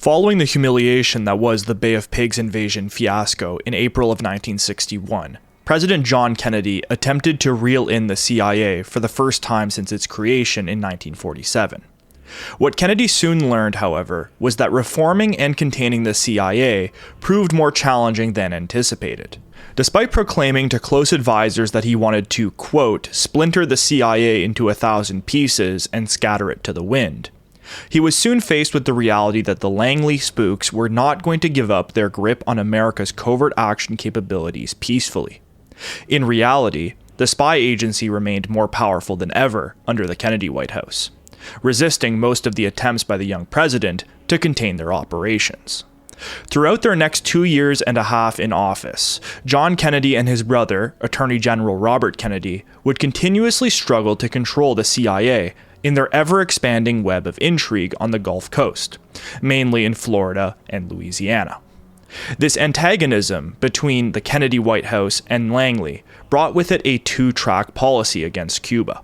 Following the humiliation that was the Bay of Pigs invasion fiasco in April of 1961, President John Kennedy attempted to reel in the CIA for the first time since its creation in 1947. What Kennedy soon learned, however, was that reforming and containing the CIA proved more challenging than anticipated. Despite proclaiming to close advisors that he wanted to, quote, splinter the CIA into 1,000 pieces and scatter it to the wind, he was soon faced with the reality that the Langley spooks were not going to give up their grip on America's covert action capabilities peacefully. In reality, the spy agency remained more powerful than ever under the Kennedy White House, resisting most of the attempts by the young president to contain their operations. Throughout their next 2 years and a half in office, John Kennedy and his brother, Attorney General Robert Kennedy, would continuously struggle to control the CIA in their ever-expanding web of intrigue on the Gulf Coast, mainly in Florida and Louisiana. This antagonism between the Kennedy White House and Langley brought with it a two-track policy against Cuba.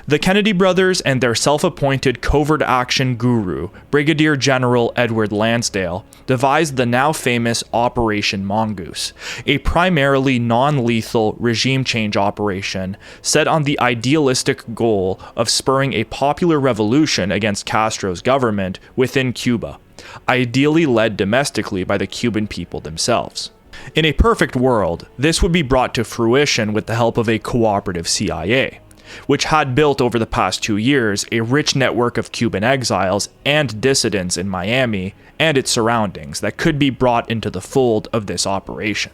The Kennedy brothers and their self-appointed covert action guru, Brigadier General Edward Lansdale, devised the now famous Operation Mongoose, a primarily non-lethal regime change operation set on the idealistic goal of spurring a popular revolution against Castro's government within Cuba, ideally led domestically by the Cuban people themselves. In a perfect world, this would be brought to fruition with the help of a cooperative CIA, which had built over the past 2 years a rich network of Cuban exiles and dissidents in Miami and its surroundings that could be brought into the fold of this operation.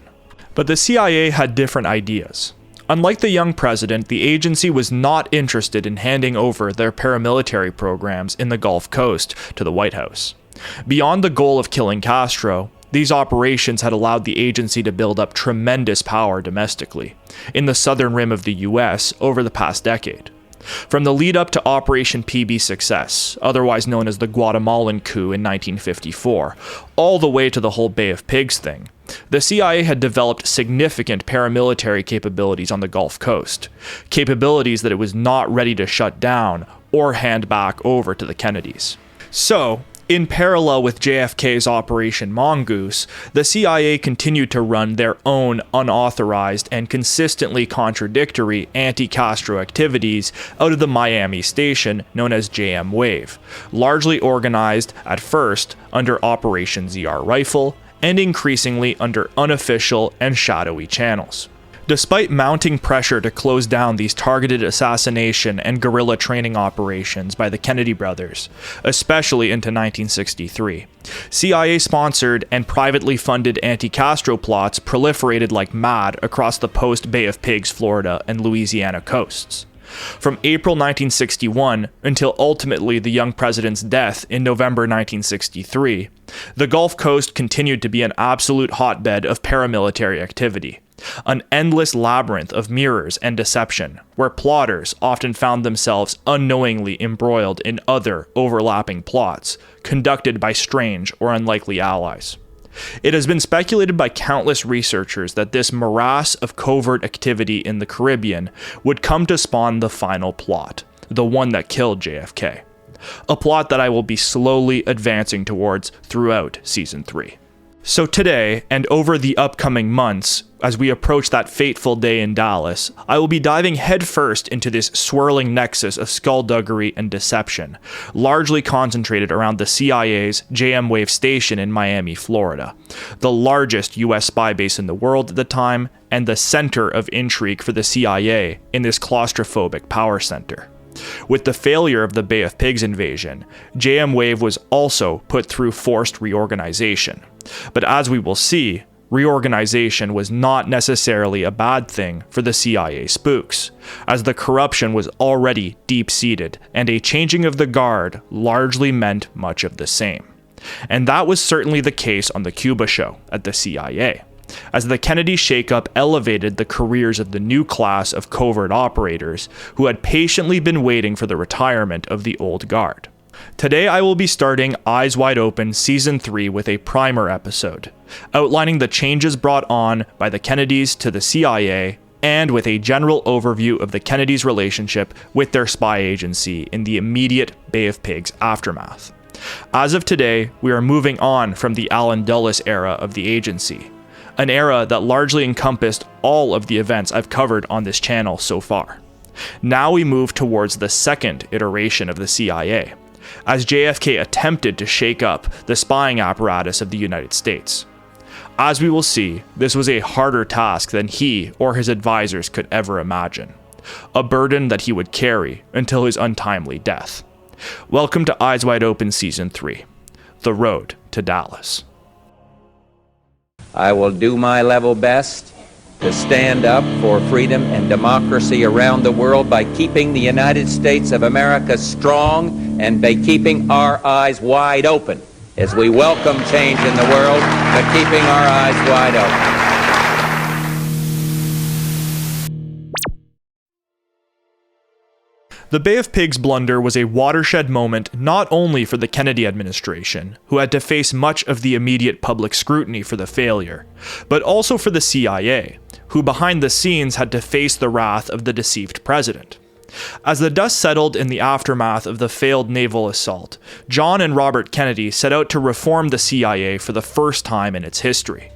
But the CIA had different ideas. Unlike the young president, the agency was not interested in handing over their paramilitary programs in the Gulf Coast to the White House. Beyond the goal of killing Castro, these operations had allowed the agency to build up tremendous power domestically, in the southern rim of the US over the past decade. From the lead up to Operation PB Success, otherwise known as the Guatemalan coup in 1954, all the way to the whole Bay of Pigs thing, the CIA had developed significant paramilitary capabilities on the Gulf Coast, capabilities that it was not ready to shut down or hand back over to the Kennedys. So, in parallel with JFK's Operation Mongoose, the CIA continued to run their own unauthorized and consistently contradictory anti-Castro activities out of the Miami station known as JMWAVE, largely organized at first under Operation ZRRIFLE and increasingly under unofficial and shadowy channels. Despite mounting pressure to close down these targeted assassination and guerrilla training operations by the Kennedy brothers, especially into 1963, CIA-sponsored and privately funded anti-Castro plots proliferated like mad across the post-Bay of Pigs, Florida, and Louisiana coasts. From April 1961 until ultimately the young president's death in November 1963, the Gulf Coast continued to be an absolute hotbed of paramilitary activity. An endless labyrinth of mirrors and deception, where plotters often found themselves unknowingly embroiled in other overlapping plots, conducted by strange or unlikely allies. It has been speculated by countless researchers that this morass of covert activity in the Caribbean would come to spawn the final plot, the one that killed JFK. A plot that I will be slowly advancing towards throughout Season 3. So today, and over the upcoming months, as we approach that fateful day in Dallas, I will be diving headfirst into this swirling nexus of skullduggery and deception, largely concentrated around the CIA's JMWAVE station in Miami, Florida, the largest US spy base in the world at the time, and the center of intrigue for the CIA in this claustrophobic power center. With the failure of the Bay of Pigs invasion, JMWAVE was also put through forced reorganization. But as we will see, reorganization was not necessarily a bad thing for the CIA spooks, as the corruption was already deep-seated, and a changing of the guard largely meant much of the same. And that was certainly the case on the Cuba show at the CIA, as the Kennedy shakeup elevated the careers of the new class of covert operators who had patiently been waiting for the retirement of the old guard. Today I will be starting Eyes Wide Open Season 3 with a primer episode, outlining the changes brought on by the Kennedys to the CIA, and with a general overview of the Kennedys' relationship with their spy agency in the immediate Bay of Pigs aftermath. As of today, we are moving on from the Allen Dulles era of the agency, an era that largely encompassed all of the events I've covered on this channel so far. Now we move towards the second iteration of the CIA, as JFK attempted to shake up the spying apparatus of the United States. As we will see, this was a harder task than he or his advisors could ever imagine, a burden that he would carry until his untimely death. Welcome to Eyes Wide Open Season 3, The Road to Dallas. I will do my level best to stand up for freedom and democracy around the world by keeping the United States of America strong and by keeping our eyes wide open as we welcome change in the world, but keeping our eyes wide open. The Bay of Pigs blunder was a watershed moment not only for the Kennedy administration, who had to face much of the immediate public scrutiny for the failure, but also for the CIA, who behind the scenes had to face the wrath of the deceived president. As the dust settled in the aftermath of the failed naval assault, John and Robert Kennedy set out to reform the CIA for the first time in its history.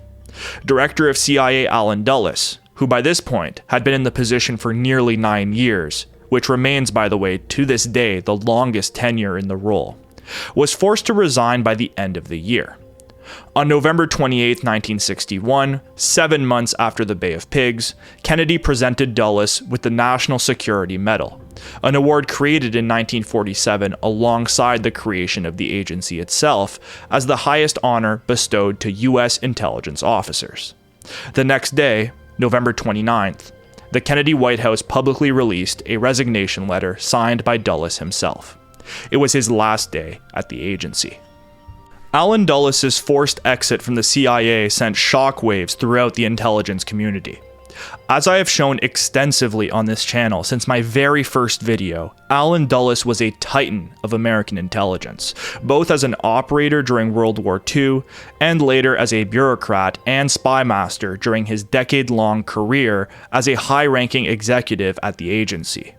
Director of CIA Allen Dulles, who by this point had been in the position for nearly 9 years, which remains, by the way, to this day the longest tenure in the role, was forced to resign by the end of the year. On November 28, 1961, 7 months after the Bay of Pigs, Kennedy presented Dulles with the National Security Medal, an award created in 1947 alongside the creation of the agency itself as the highest honor bestowed to U.S. intelligence officers. The next day, November 29th, the Kennedy White House publicly released a resignation letter signed by Dulles himself. It was his last day at the agency. Allen Dulles' forced exit from the CIA sent shockwaves throughout the intelligence community. As I have shown extensively on this channel since my very first video, Allen Dulles was a titan of American intelligence, both as an operator during World War II and later as a bureaucrat and spy master during his decade-long career as a high-ranking executive at the agency.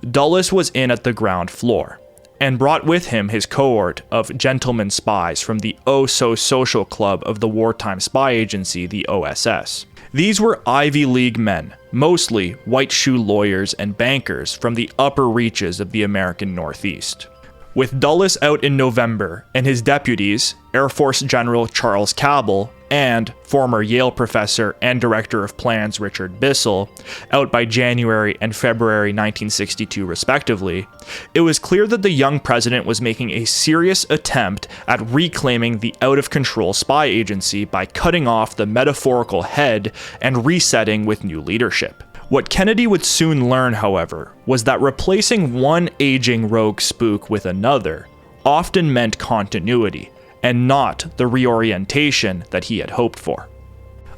Dulles was in at the ground floor, and brought with him his cohort of gentlemen spies from the oh-so-social club of the wartime spy agency, the OSS. These were Ivy League men, mostly white-shoe lawyers and bankers from the upper reaches of the American Northeast. With Dulles out in November and his deputies, Air Force General Charles Cabell and former Yale professor and director of plans Richard Bissell, out by January and February 1962 respectively, it was clear that the young president was making a serious attempt at reclaiming the out-of-control spy agency by cutting off the metaphorical head and resetting with new leadership. What Kennedy would soon learn, however, was that replacing one aging rogue spook with another often meant continuity, and not the reorientation that he had hoped for.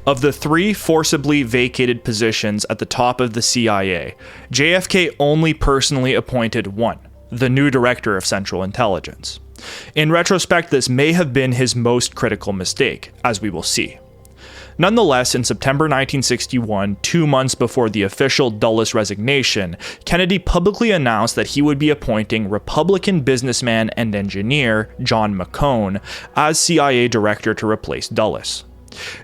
Of the 3 forcibly vacated positions at the top of the CIA, JFK only personally appointed one, the new director of Central Intelligence. In retrospect, this may have been his most critical mistake, as we will see. Nonetheless, in September 1961, 2 months before the official Dulles resignation, Kennedy publicly announced that he would be appointing Republican businessman and engineer John McCone as CIA director to replace Dulles.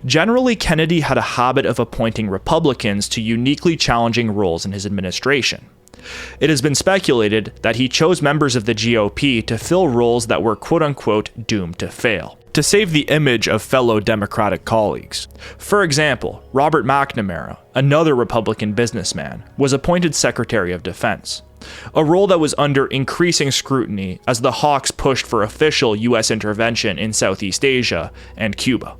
Generally, Kennedy had a habit of appointing Republicans to uniquely challenging roles in his administration. It has been speculated that he chose members of the GOP to fill roles that were quote-unquote doomed to fail, to save the image of fellow Democratic colleagues. For example, Robert McNamara, another Republican businessman, was appointed Secretary of Defense, a role that was under increasing scrutiny as the Hawks pushed for official U.S. intervention in Southeast Asia and Cuba.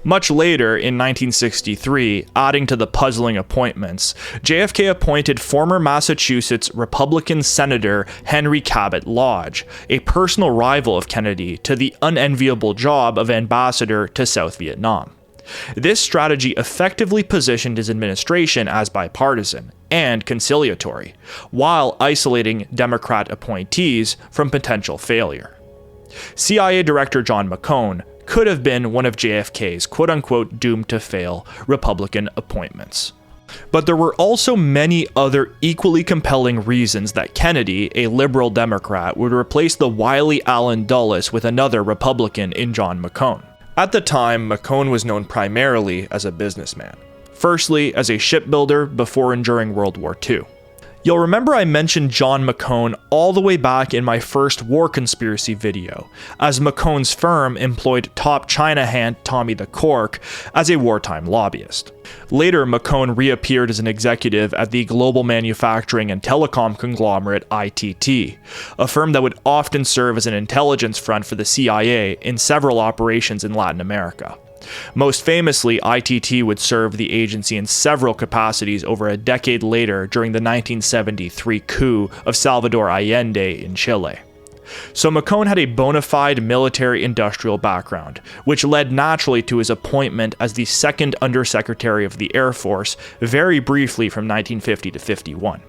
Much later, in 1963, adding to the puzzling appointments, JFK appointed former Massachusetts Republican Senator Henry Cabot Lodge, a personal rival of Kennedy, to the unenviable job of ambassador to South Vietnam. This strategy effectively positioned his administration as bipartisan and conciliatory, while isolating Democrat appointees from potential failure. CIA Director John McCone could have been one of JFK's quote-unquote doomed to fail Republican appointments. But there were also many other equally compelling reasons that Kennedy, a liberal Democrat, would replace the wily Allen Dulles with another Republican in John McCone. At the time, McCone was known primarily as a businessman. Firstly, as a shipbuilder before and during World War II. You'll remember I mentioned John McCone all the way back in my first war conspiracy video, as McCone's firm employed top China hand Tommy the Cork as a wartime lobbyist. Later, McCone reappeared as an executive at the global manufacturing and telecom conglomerate ITT, a firm that would often serve as an intelligence front for the CIA in several operations in Latin America. Most famously, ITT would serve the agency in several capacities over a decade later during the 1973 coup of Salvador Allende in Chile. So McCone had a bona fide military-industrial background, which led naturally to his appointment as the second Undersecretary of the Air Force very briefly from 1950 to 51.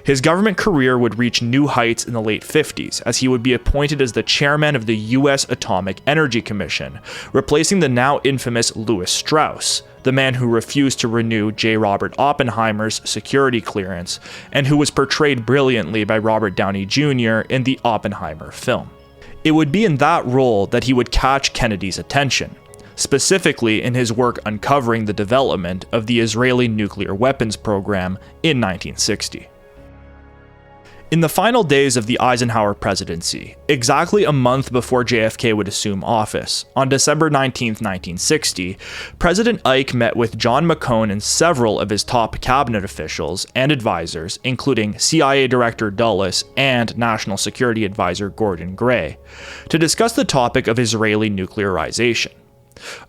His government career would reach new heights in the late 50s, as he would be appointed as the chairman of the U.S. Atomic Energy Commission, replacing the now infamous Lewis Strauss, the man who refused to renew J. Robert Oppenheimer's security clearance, and who was portrayed brilliantly by Robert Downey Jr. in the Oppenheimer film. It would be in that role that he would catch Kennedy's attention, specifically in his work uncovering the development of the Israeli nuclear weapons program in 1960. In the final days of the Eisenhower presidency, exactly a month before JFK would assume office, on December 19, 1960, President Ike met with John McCone and several of his top cabinet officials and advisors, including CIA Director Dulles and National Security Advisor Gordon Gray, to discuss the topic of Israeli nuclearization.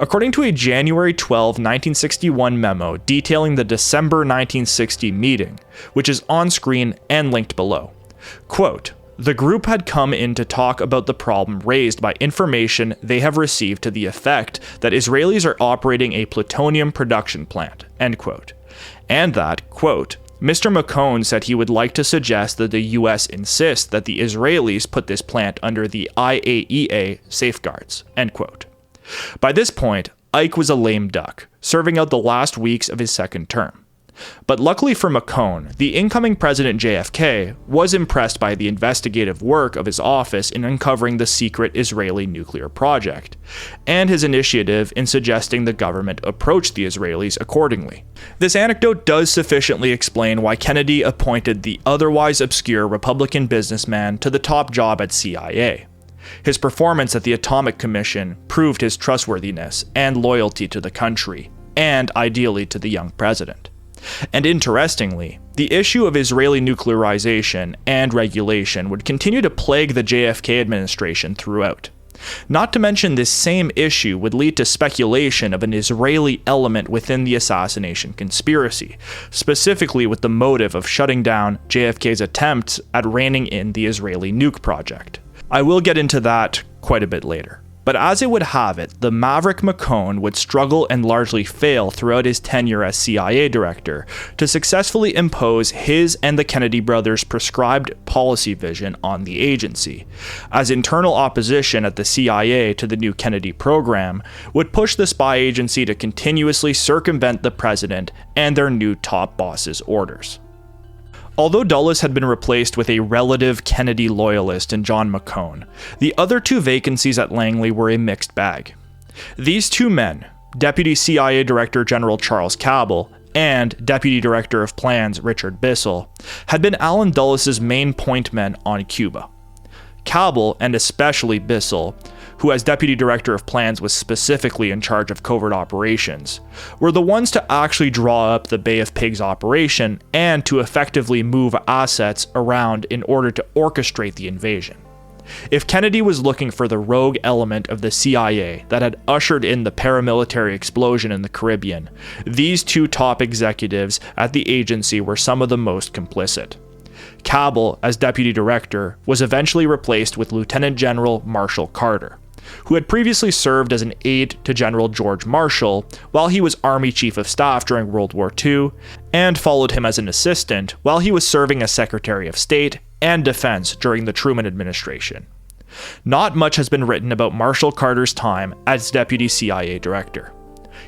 According to a January 12, 1961 memo detailing the December 1960 meeting, which is on screen and linked below, quote, "The group had come in to talk about the problem raised by information they have received to the effect that Israelis are operating a plutonium production plant," end quote, and that, quote, "Mr. McCone said he would like to suggest that the U.S. insist that the Israelis put this plant under the IAEA safeguards," end quote. By this point, Ike was a lame duck, serving out the last weeks of his second term. But luckily for McCone, the incoming President JFK was impressed by the investigative work of his office in uncovering the secret Israeli nuclear project, and his initiative in suggesting the government approach the Israelis accordingly. This anecdote does sufficiently explain why Kennedy appointed the otherwise obscure Republican businessman to the top job at CIA. His performance at the Atomic Commission proved his trustworthiness and loyalty to the country, and ideally to the young president. And interestingly, the issue of Israeli nuclearization and regulation would continue to plague the JFK administration throughout. Not to mention, this same issue would lead to speculation of an Israeli element within the assassination conspiracy, specifically with the motive of shutting down JFK's attempts at reining in the Israeli nuke project. I will get into that quite a bit later. But as it would have it, the maverick McCone would struggle and largely fail throughout his tenure as CIA director to successfully impose his and the Kennedy brothers' prescribed policy vision on the agency, as internal opposition at the CIA to the new Kennedy program would push the spy agency to continuously circumvent the president and their new top boss's orders. Although Dulles had been replaced with a relative Kennedy loyalist in John McCone, the other two vacancies at Langley were a mixed bag. These two men, Deputy CIA Director General Charles Cabell and Deputy Director of Plans Richard Bissell, had been Allen Dulles' main point men on Cuba. Cabell, and especially Bissell, who as Deputy Director of Plans was specifically in charge of covert operations, were the ones to actually draw up the Bay of Pigs operation and to effectively move assets around in order to orchestrate the invasion. If Kennedy was looking for the rogue element of the CIA that had ushered in the paramilitary explosion in the Caribbean, these two top executives at the agency were some of the most complicit. Cabell, as Deputy Director, was eventually replaced with Lieutenant General Marshall Carter, who had previously served as an aide to General George Marshall while he was Army Chief of Staff during World War II, and followed him as an assistant while he was serving as Secretary of State and Defense during the Truman administration. Not much has been written about Marshall Carter's time as Deputy CIA Director.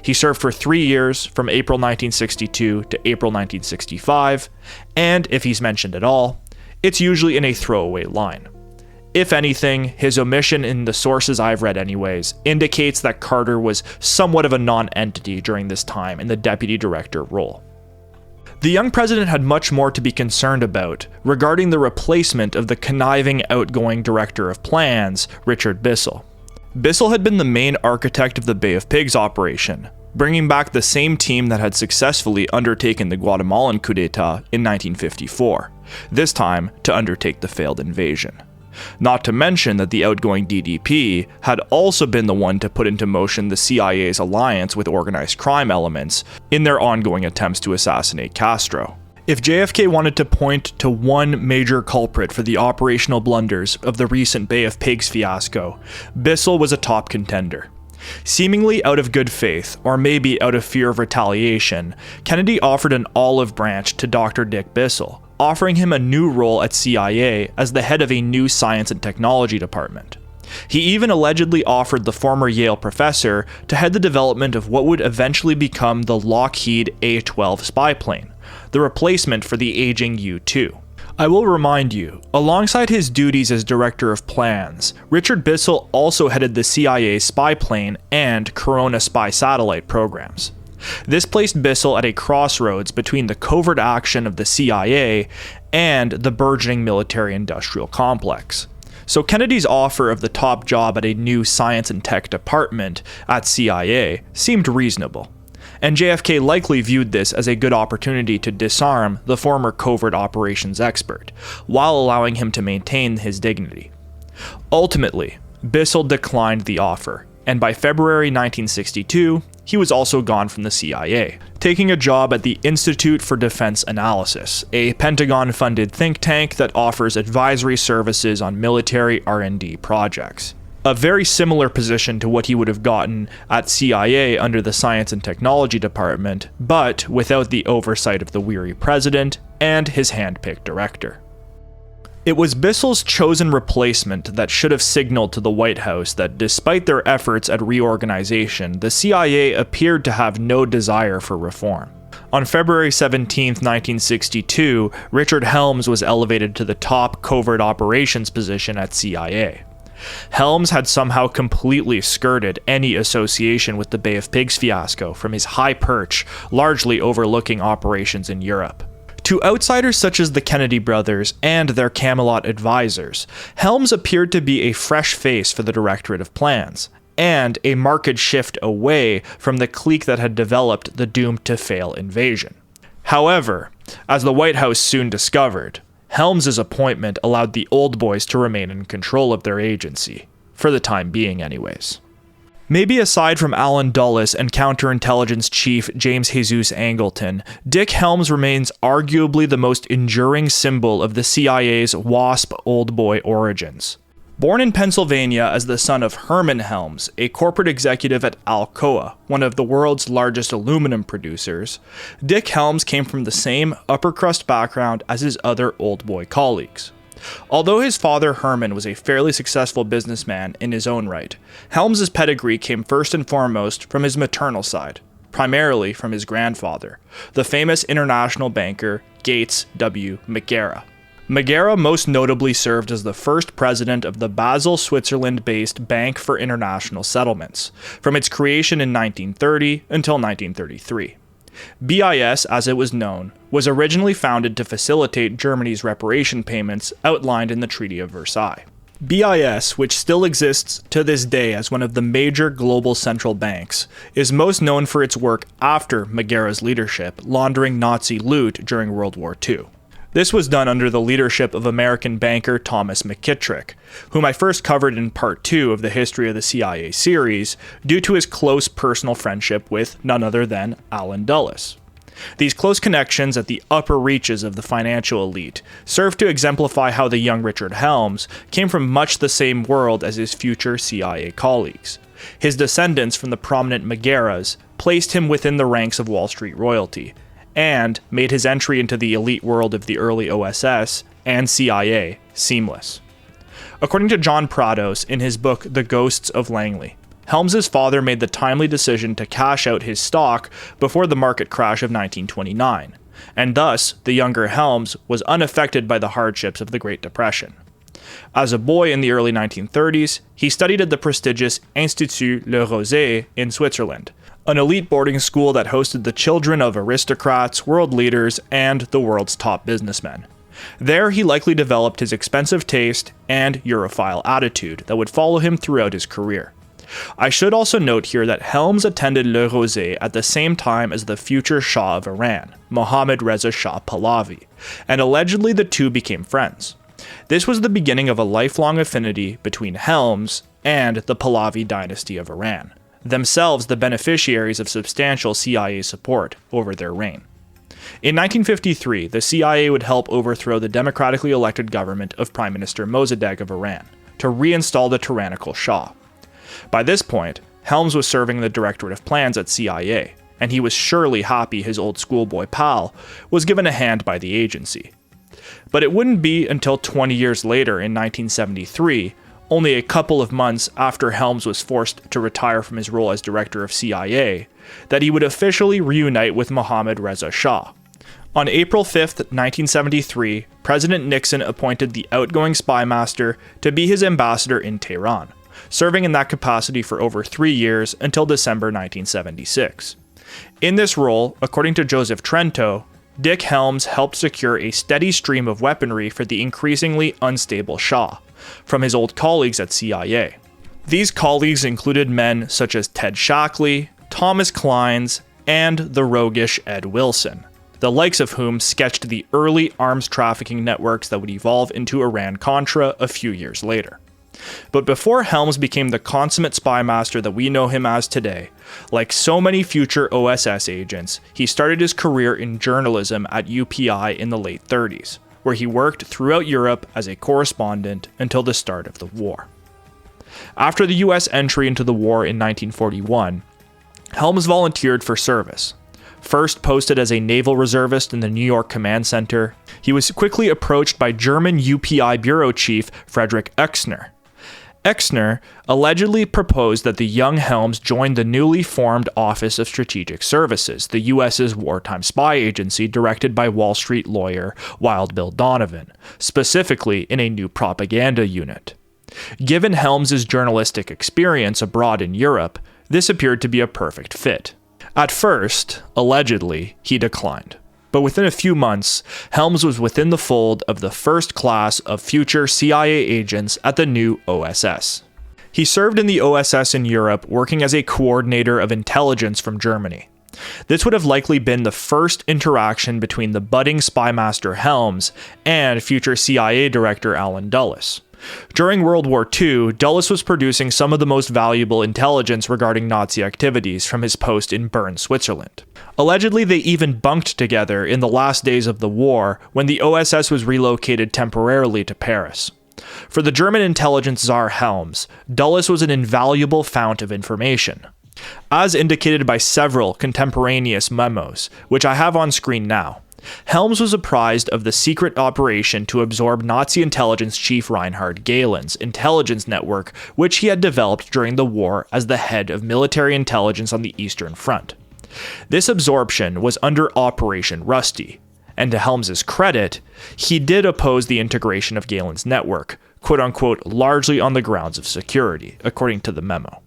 He served for 3 years, from April 1962 to April 1965, and if he's mentioned at all, it's usually in a throwaway line. If anything, his omission in the sources I've read anyways indicates that Carter was somewhat of a non-entity during this time in the deputy director role. The young president had much more to be concerned about regarding the replacement of the conniving outgoing director of plans, Richard Bissell. Bissell had been the main architect of the Bay of Pigs operation, bringing back the same team that had successfully undertaken the Guatemalan coup d'etat in 1954, this time to undertake the failed invasion. Not to mention that the outgoing DDP had also been the one to put into motion the CIA's alliance with organized crime elements in their ongoing attempts to assassinate Castro. If JFK wanted to point to one major culprit for the operational blunders of the recent Bay of Pigs fiasco, Bissell was a top contender. Seemingly out of good faith, or maybe out of fear of retaliation, Kennedy offered an olive branch to Dr. Dick Bissell, offering him a new role at CIA as the head of a new science and technology department. He even allegedly offered the former Yale professor to head the development of what would eventually become the Lockheed A-12 spy plane, the replacement for the aging U-2. I will remind you, alongside his duties as director of plans, Richard Bissell also headed the CIA's spy plane and Corona spy satellite programs. This placed Bissell at a crossroads between the covert action of the CIA and the burgeoning military-industrial complex. So Kennedy's offer of the top job at a new science and tech department at CIA seemed reasonable, and JFK likely viewed this as a good opportunity to disarm the former covert operations expert, while allowing him to maintain his dignity. Ultimately, Bissell declined the offer, and by February 1962, he was also gone from the CIA, taking a job at the Institute for Defense Analysis, a Pentagon-funded think tank that offers advisory services on military R&D projects. A very similar position to what he would have gotten at CIA under the Science and Technology Department, but without the oversight of the weary president and his hand-picked director. It was Bissell's chosen replacement that should have signaled to the White House that despite their efforts at reorganization, the CIA appeared to have no desire for reform. On February 17, 1962, Richard Helms was elevated to the top covert operations position at CIA. Helms had somehow completely skirted any association with the Bay of Pigs fiasco from his high perch, largely overlooking operations in Europe. To outsiders such as the Kennedy brothers and their Camelot advisors, Helms appeared to be a fresh face for the Directorate of Plans, and a marked shift away from the clique that had developed the doomed-to-fail invasion. However, as the White House soon discovered, Helms's appointment allowed the old boys to remain in control of their agency, for the time being anyways. Maybe aside from Allen Dulles and counterintelligence chief James Jesus Angleton, Dick Helms remains arguably the most enduring symbol of the CIA's WASP old boy origins. Born in Pennsylvania as the son of Herman Helms, a corporate executive at Alcoa, one of the world's largest aluminum producers, Dick Helms came from the same upper-crust background as his other old boy colleagues. Although his father Herman was a fairly successful businessman in his own right, Helms's pedigree came first and foremost from his maternal side, primarily from his grandfather, the famous international banker Gates W. McGarrah. McGarrah most notably served as the first president of the Basel, Switzerland-based Bank for International Settlements, from its creation in 1930 until 1933. BIS, as it was known, was originally founded to facilitate Germany's reparation payments outlined in the Treaty of Versailles. BIS, which still exists to this day as one of the major global central banks, is most known for its work after McGarrah's leadership, laundering Nazi loot during World War II. This was done under the leadership of American banker Thomas McKittrick, whom I first covered in Part 2 of the History of the CIA series, due to his close personal friendship with none other than Allen Dulles. These close connections at the upper reaches of the financial elite serve to exemplify how the young Richard Helms came from much the same world as his future CIA colleagues. His descendants from the prominent McGarrahs placed him within the ranks of Wall Street royalty, and made his entry into the elite world of the early OSS and CIA seamless. According to John Prados in his book The Ghosts of Langley, Helms's father made the timely decision to cash out his stock before the market crash of 1929, and thus the younger Helms was unaffected by the hardships of the Great Depression. As a boy in the early 1930s, he studied at the prestigious Institut Le Rosey in Switzerland, an elite boarding school that hosted the children of aristocrats, world leaders, and the world's top businessmen. There, he likely developed his expensive taste and Europhile attitude that would follow him throughout his career. I should also note here that Helms attended Le Rosey at the same time as the future Shah of Iran, Mohammad Reza Shah Pahlavi, and allegedly the two became friends. This was the beginning of a lifelong affinity between Helms and the Pahlavi dynasty of Iran, themselves the beneficiaries of substantial CIA support over their reign. In 1953, the CIA would help overthrow the democratically elected government of Prime Minister Mossadegh of Iran to reinstall the tyrannical Shah. By this point, Helms was serving the Directorate of Plans at CIA, and he was surely happy his old schoolboy pal was given a hand by the agency. But it wouldn't be until 20 years later in 1973, only a couple of months after Helms was forced to retire from his role as director of CIA, that he would officially reunite with Mohammad Reza Shah. On April 5, 1973, President Nixon appointed the outgoing spy master to be his ambassador in Tehran, serving in that capacity for over 3 years until December 1976. In this role, according to Joseph Trento, Dick Helms helped secure a steady stream of weaponry for the increasingly unstable Shah from his old colleagues at CIA. These colleagues included men such as Ted Shackley, Thomas Clines, and the roguish Ed Wilson, the likes of whom sketched the early arms trafficking networks that would evolve into Iran-Contra a few years later. But before Helms became the consummate spy master that we know him as today, like so many future OSS agents, he started his career in journalism at UPI in the late 30s, where he worked throughout Europe as a correspondent until the start of the war. After the US entry into the war in 1941, Helms volunteered for service. First posted as a naval reservist in the New York Command Center, he was quickly approached by German UPI bureau chief Friedrich Exner. Exner allegedly proposed that the young Helms join the newly formed Office of Strategic Services, the US's wartime spy agency directed by Wall Street lawyer Wild Bill Donovan, specifically in a new propaganda unit. Given Helms's journalistic experience abroad in Europe, this appeared to be a perfect fit. At first, allegedly, he declined. But within a few months, Helms was within the fold of the first class of future CIA agents at the new OSS. He served in the OSS in Europe, working as a coordinator of intelligence from Germany. This would have likely been the first interaction between the budding spy master Helms and future CIA director Allen Dulles. During World War II, Dulles was producing some of the most valuable intelligence regarding Nazi activities from his post in Bern, Switzerland. Allegedly, they even bunked together in the last days of the war when the OSS was relocated temporarily to Paris. For the German intelligence czar Helms, Dulles was an invaluable fount of information. As indicated by several contemporaneous memos, which I have on screen now, Helms was apprised of the secret operation to absorb Nazi intelligence chief Reinhard Gehlen's intelligence network, which he had developed during the war as the head of military intelligence on the Eastern Front. This absorption was under Operation Rusty, and to Helms's credit, he did oppose the integration of Gehlen's network, quote-unquote, largely on the grounds of security, according to the memo.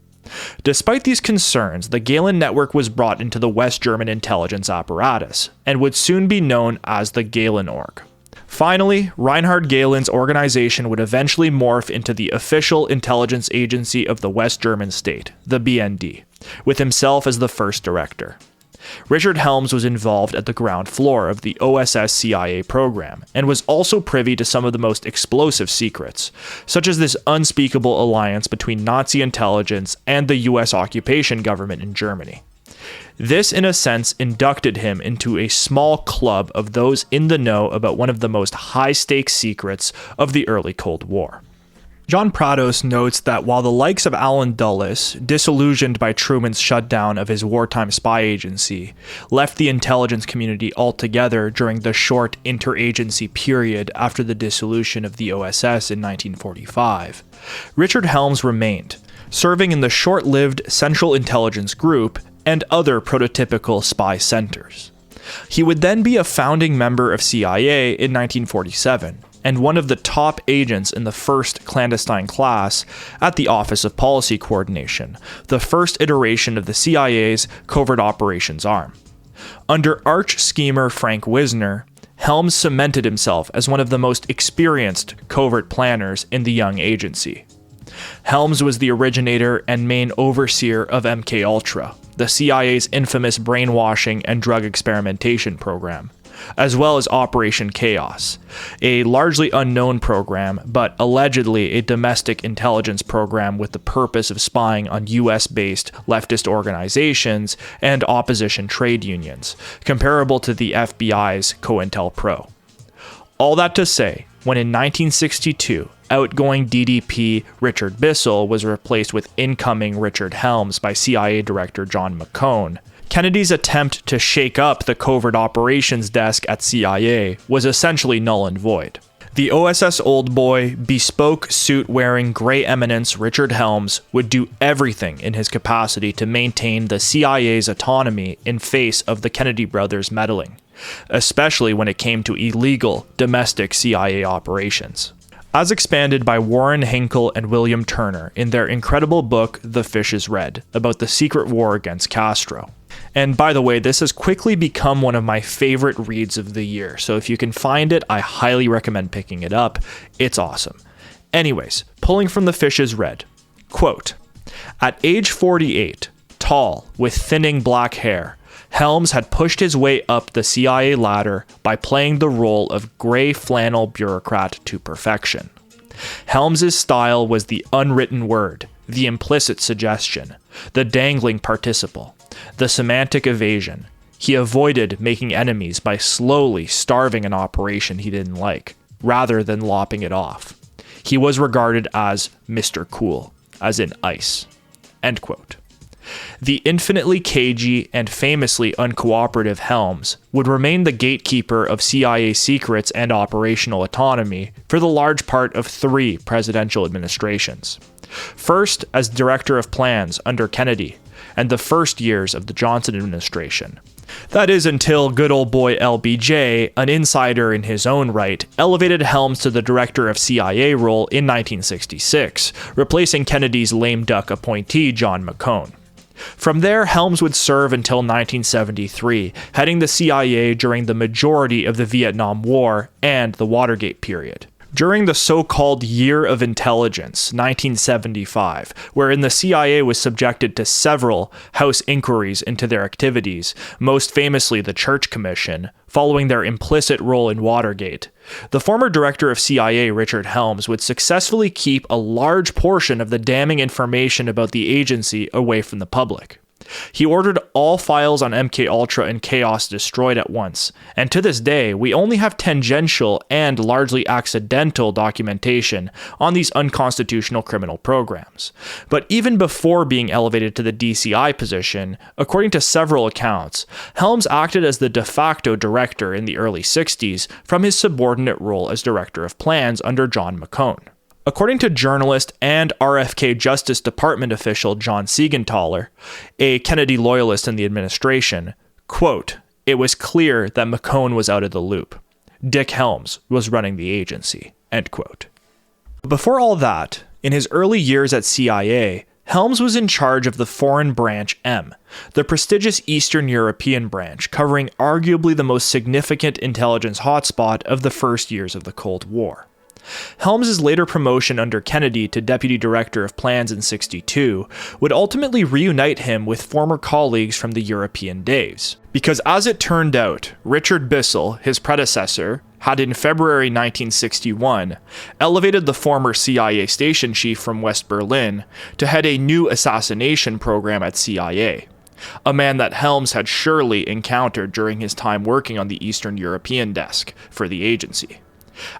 Despite these concerns, the Gehlen network was brought into the West German intelligence apparatus, and would soon be known as the Gehlen Org. Finally, Reinhard Gehlen's organization would eventually morph into the official intelligence agency of the West German state, the BND, with himself as the first director. Richard Helms was involved at the ground floor of the OSS CIA program, and was also privy to some of the most explosive secrets, such as this unspeakable alliance between Nazi intelligence and the US occupation government in Germany. This, in a sense, inducted him into a small club of those in the know about one of the most high-stakes secrets of the early Cold War. John Prados notes that while the likes of Allen Dulles, disillusioned by Truman's shutdown of his wartime spy agency, left the intelligence community altogether during the short interagency period after the dissolution of the OSS in 1945, Richard Helms remained, serving in the short-lived Central Intelligence Group and other prototypical spy centers. He would then be a founding member of CIA in 1947, and one of the top agents in the first clandestine class at the Office of Policy Coordination, the first iteration of the CIA's covert operations arm. Under arch-schemer Frank Wisner, Helms cemented himself as one of the most experienced covert planners in the young agency. Helms was the originator and main overseer of MKUltra, the CIA's infamous brainwashing and drug experimentation program, as well as Operation Chaos, a largely unknown program, but allegedly a domestic intelligence program with the purpose of spying on US-based leftist organizations and opposition trade unions, comparable to the FBI's COINTELPRO. All that to say, when in 1962, outgoing DDP Richard Bissell was replaced with incoming Richard Helms by CIA Director John McCone, Kennedy's attempt to shake up the covert operations desk at CIA was essentially null and void. The OSS old boy, bespoke suit-wearing gray eminence Richard Helms would do everything in his capacity to maintain the CIA's autonomy in face of the Kennedy brothers' meddling, especially when it came to illegal domestic CIA operations. As expanded by Warren Hinckle and William Turner in their incredible book The Fish is Red, about the secret war against Castro. And by the way, this has quickly become one of my favorite reads of the year, so if you can find it, I highly recommend picking it up. It's awesome. Anyways, pulling from The Fish is Red, quote, "At age 48, tall, with thinning black hair, Helms had pushed his way up the CIA ladder by playing the role of gray flannel bureaucrat to perfection. Helms's style was the unwritten word, the implicit suggestion, the dangling participle, the semantic evasion. He avoided making enemies by slowly starving an operation he didn't like, rather than lopping it off. He was regarded as Mr. Cool, as in ice." End quote. The infinitely cagey and famously uncooperative Helms would remain the gatekeeper of CIA secrets and operational autonomy for the large part of 3 presidential administrations. First, as Director of Plans under Kennedy, and the first years of the Johnson administration. That is until good old boy LBJ, an insider in his own right, elevated Helms to the Director of CIA role in 1966, replacing Kennedy's lame duck appointee John McCone. From there, Helms would serve until 1973, heading the CIA during the majority of the Vietnam War and the Watergate period. During the so-called Year of Intelligence, 1975, wherein the CIA was subjected to several House inquiries into their activities, most famously the Church Commission, following their implicit role in Watergate, the former director of CIA, Richard Helms, would successfully keep a large portion of the damning information about the agency away from the public. He ordered all files on MKUltra and Chaos destroyed at once, and to this day, we only have tangential and largely accidental documentation on these unconstitutional criminal programs. But even before being elevated to the DCI position, according to several accounts, Helms acted as the de facto director in the early 60s from his subordinate role as Director of Plans under John McCone. According to journalist and RFK Justice Department official John Siegenthaler, a Kennedy loyalist in the administration, quote, "It was clear that McCone was out of the loop. Dick Helms was running the agency," end quote. Before all that, in his early years at CIA, Helms was in charge of the Foreign Branch M, the prestigious Eastern European branch covering arguably the most significant intelligence hotspot of the first years of the Cold War. Helms's later promotion under Kennedy to Deputy Director of Plans in '62 would ultimately reunite him with former colleagues from the European days. Because as it turned out, Richard Bissell, his predecessor, had in February 1961 elevated the former CIA station chief from West Berlin to head a new assassination program at CIA, a man that Helms had surely encountered during his time working on the Eastern European desk for the agency.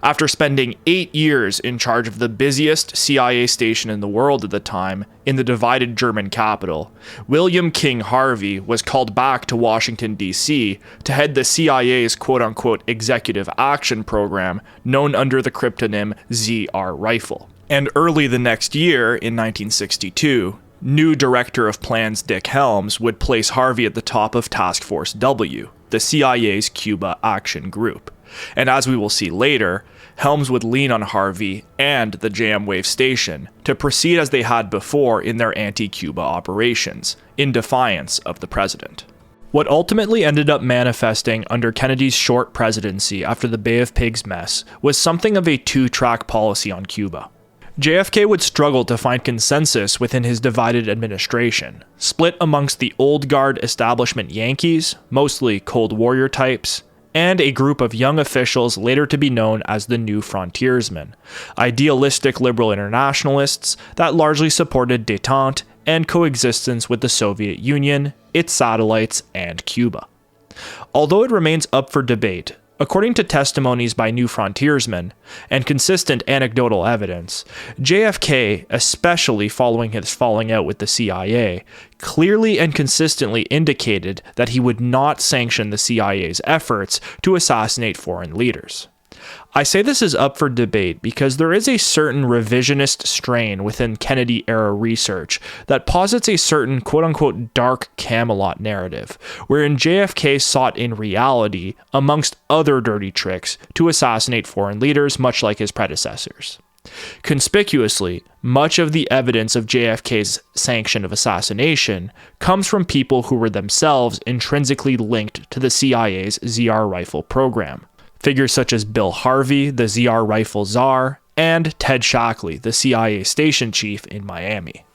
After spending 8 years in charge of the busiest CIA station in the world at the time, in the divided German capital, William King Harvey was called back to Washington, D.C. to head the CIA's quote-unquote executive action program known under the cryptonym ZRRIFLE. And early the next year, in 1962, new Director of Plans Dick Helms would place Harvey at the top of Task Force W, the CIA's Cuba Action Group. And as we will see later, Helms would lean on Harvey and the JMWAVE station to proceed as they had before in their anti-Cuba operations, in defiance of the president. What ultimately ended up manifesting under Kennedy's short presidency after the Bay of Pigs mess was something of a two-track policy on Cuba. JFK would struggle to find consensus within his divided administration, split amongst the old guard establishment Yankees, mostly Cold Warrior types, and a group of young officials later to be known as the New Frontiersmen, idealistic liberal internationalists that largely supported détente and coexistence with the Soviet Union, its satellites, and Cuba. Although it remains up for debate, according to testimonies by New Frontiersmen and consistent anecdotal evidence, JFK, especially following his falling out with the CIA, clearly and consistently indicated that he would not sanction the CIA's efforts to assassinate foreign leaders. I say this is up for debate because there is a certain revisionist strain within Kennedy-era research that posits a certain quote-unquote dark Camelot narrative, wherein JFK sought in reality, amongst other dirty tricks, to assassinate foreign leaders much like his predecessors. Conspicuously, much of the evidence of JFK's sanction of assassination comes from people who were themselves intrinsically linked to the CIA's ZRRIFLE program. Figures such as Bill Harvey, the ZRRIFLE czar, and Ted Shackley, the CIA station chief in Miami.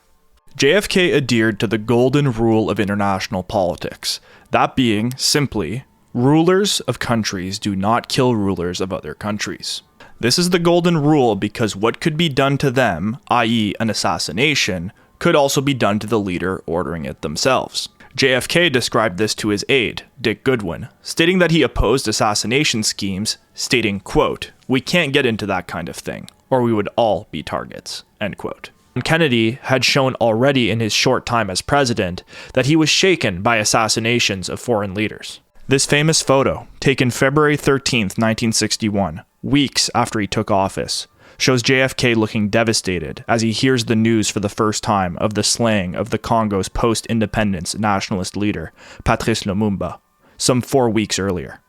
JFK adhered to the golden rule of international politics, that being, simply, rulers of countries do not kill rulers of other countries. This is the golden rule because what could be done to them, i.e. an assassination, could also be done to the leader ordering it themselves. JFK described this to his aide, Dick Goodwin, stating that he opposed assassination schemes, stating, quote, "We can't get into that kind of thing, or we would all be targets," end quote. Kennedy had shown already in his short time as president that he was shaken by assassinations of foreign leaders. This famous photo, taken February 13th, 1961, weeks after he took office, shows JFK looking devastated as he hears the news for the first time of the slaying of the Congo's post-independence nationalist leader, Patrice Lumumba, some 4 weeks earlier.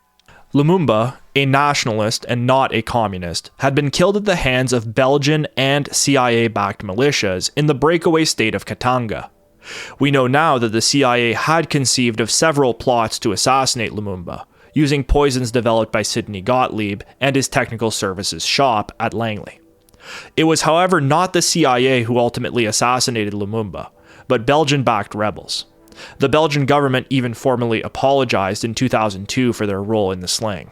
Lumumba, a nationalist and not a communist, had been killed at the hands of Belgian and CIA-backed militias in the breakaway state of Katanga. We know now that the CIA had conceived of several plots to assassinate Lumumba, using poisons developed by Sidney Gottlieb and his technical services shop at Langley. It was, however, not the CIA who ultimately assassinated Lumumba, but Belgian-backed rebels. The Belgian government even formally apologized in 2002 for their role in the slaying.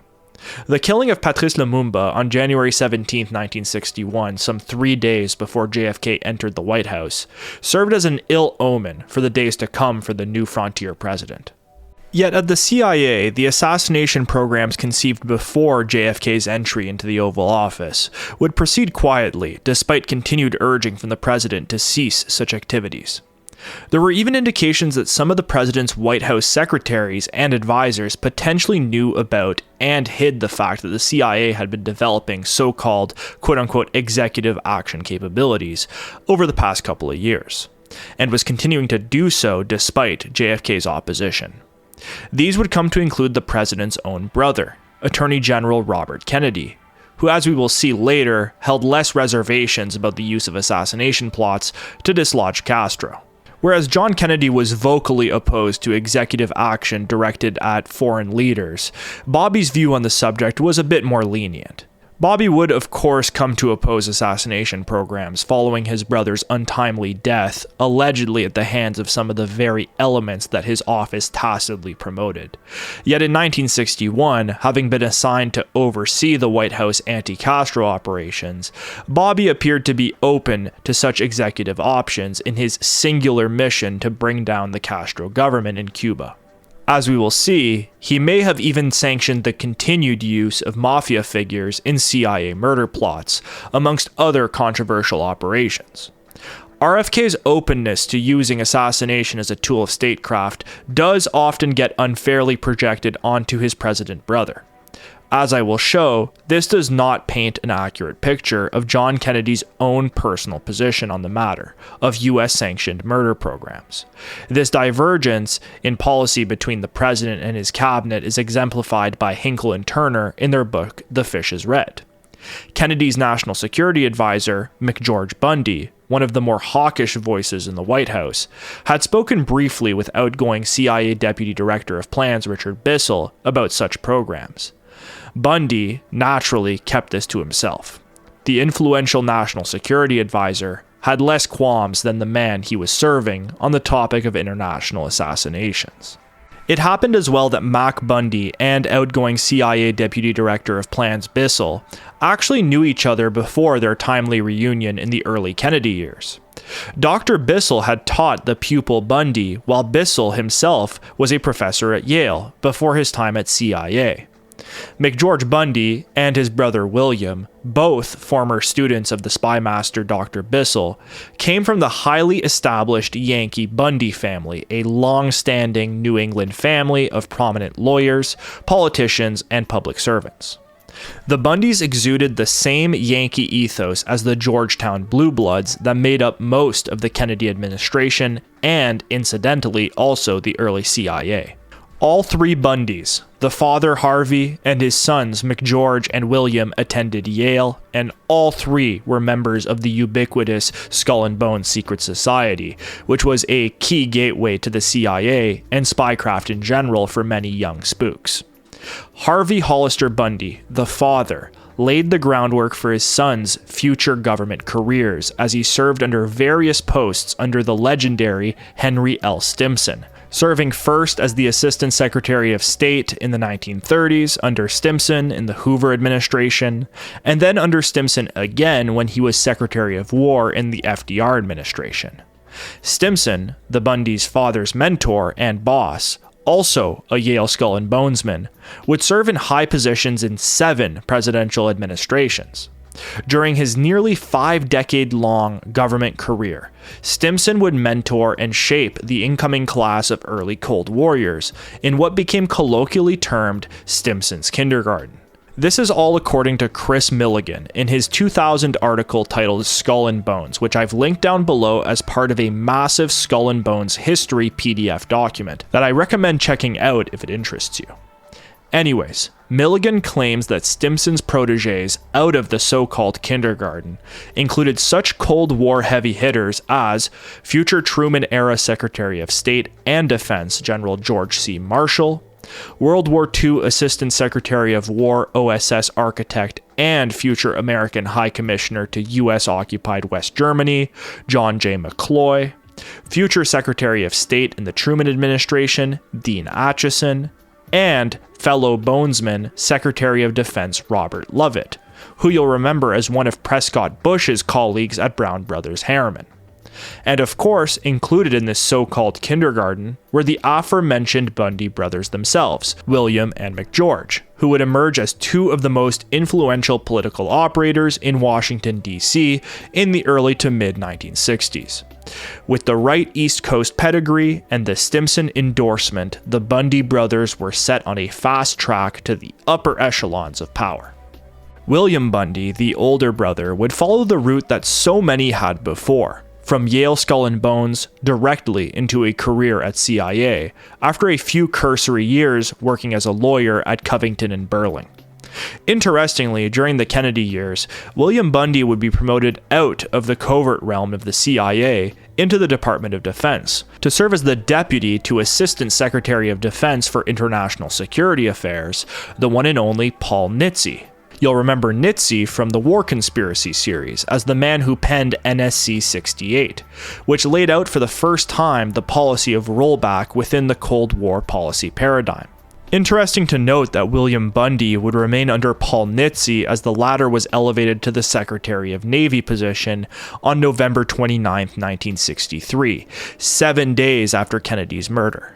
The killing of Patrice Lumumba on January 17, 1961, some 3 days before JFK entered the White House, served as an ill omen for the days to come for the new frontier president. Yet at the CIA, the assassination programs conceived before JFK's entry into the Oval Office would proceed quietly, despite continued urging from the president to cease such activities. There were even indications that some of the president's White House secretaries and advisors potentially knew about and hid the fact that the CIA had been developing so-called quote-unquote executive action capabilities over the past couple of years, and was continuing to do so despite JFK's opposition. These would come to include the president's own brother, Attorney General Robert Kennedy, who, as we will see later, held less reservations about the use of assassination plots to dislodge Castro. Whereas John Kennedy was vocally opposed to executive action directed at foreign leaders, Bobby's view on the subject was a bit more lenient. Bobby would, of course, come to oppose assassination programs following his brother's untimely death, allegedly at the hands of some of the very elements that his office tacitly promoted. Yet in 1961, having been assigned to oversee the White House anti-Castro operations, Bobby appeared to be open to such executive options in his singular mission to bring down the Castro government in Cuba. As we will see, he may have even sanctioned the continued use of mafia figures in CIA murder plots, amongst other controversial operations. RFK's openness to using assassination as a tool of statecraft does often get unfairly projected onto his president brother. as I will show, this does not paint an accurate picture of John Kennedy's own personal position on the matter of US-sanctioned murder programs. This divergence in policy between the president and his cabinet is exemplified by Hinckle and Turner in their book The Fish is Red. Kennedy's national security advisor, McGeorge Bundy, one of the more hawkish voices in the White House, had spoken briefly with outgoing CIA Deputy Director of Plans Richard Bissell about such programs. Bundy, naturally, kept this to himself. The influential national security advisor had less qualms than the man he was serving on the topic of international assassinations. It happened as well that Mac Bundy and outgoing CIA Deputy Director of Plans Bissell actually knew each other before their timely reunion in the early Kennedy years. Dr. Bissell had taught the pupil Bundy, while Bissell himself was a professor at Yale before his time at CIA. McGeorge Bundy and his brother William, both former students of the spy master Dr. Bissell, came from the highly established Yankee Bundy family, a long-standing New England family of prominent lawyers, politicians, and public servants. The Bundys exuded the same Yankee ethos as the Georgetown Blue Bloods that made up most of the Kennedy administration and, incidentally, also the early CIA. All three Bundys, the father Harvey and his sons McGeorge and William, attended Yale, and all three were members of the ubiquitous Skull and Bones Secret Society, which was a key gateway to the CIA and spycraft in general for many young spooks. Harvey Hollister Bundy, the father, laid the groundwork for his sons' future government careers as he served under various posts under the legendary Henry L. Stimson, serving first as the Assistant Secretary of State in the 1930s under Stimson in the Hoover administration, and then under Stimson again when he was Secretary of War in the FDR administration. Stimson, the Bundy's father's mentor and boss, also a Yale Skull and Bonesman, would serve in high positions in 7 presidential administrations. During his nearly 5-decade-long government career, Stimson would mentor and shape the incoming class of early Cold Warriors in what became colloquially termed Stimson's Kindergarten. This is all according to Chris Milligan in his 2000 article titled Skull and Bones, which I've linked down below as part of a massive Skull and Bones history PDF document that I recommend checking out if it interests you. Anyways, Milligan claims that Stimson's proteges out of the so-called kindergarten included such Cold War heavy hitters as future Truman-era Secretary of State and Defense General George C. Marshall, World War II Assistant Secretary of War OSS architect and future American High Commissioner to U.S.-occupied West Germany, John J. McCloy, future Secretary of State in the Truman administration, Dean Acheson, and fellow Bonesman Secretary of Defense Robert Lovett, who you'll remember as one of Prescott Bush's colleagues at Brown Brothers Harriman. And of course, included in this so-called kindergarten were the aforementioned Bundy brothers themselves, William and McGeorge, who would emerge as 2 of the most influential political operators in Washington, D.C. in the early to mid-1960s. With the right East Coast pedigree and the Stimson endorsement, the Bundy brothers were set on a fast track to the upper echelons of power. William Bundy, the older brother, would follow the route that so many had before, from Yale Skull and Bones directly into a career at CIA, after a few cursory years working as a lawyer at Covington and Burling. Interestingly, during the Kennedy years, William Bundy would be promoted out of the covert realm of the CIA into the Department of Defense to serve as the deputy to Assistant Secretary of Defense for International Security Affairs, the one and only Paul Nitze. You'll remember Nitze from the War Conspiracy series as the man who penned NSC 68, which laid out for the first time the policy of rollback within the Cold War policy paradigm. Interesting to note that William Bundy would remain under Paul Nitze as the latter was elevated to the Secretary of Navy position on November 29, 1963, 7 days after Kennedy's murder.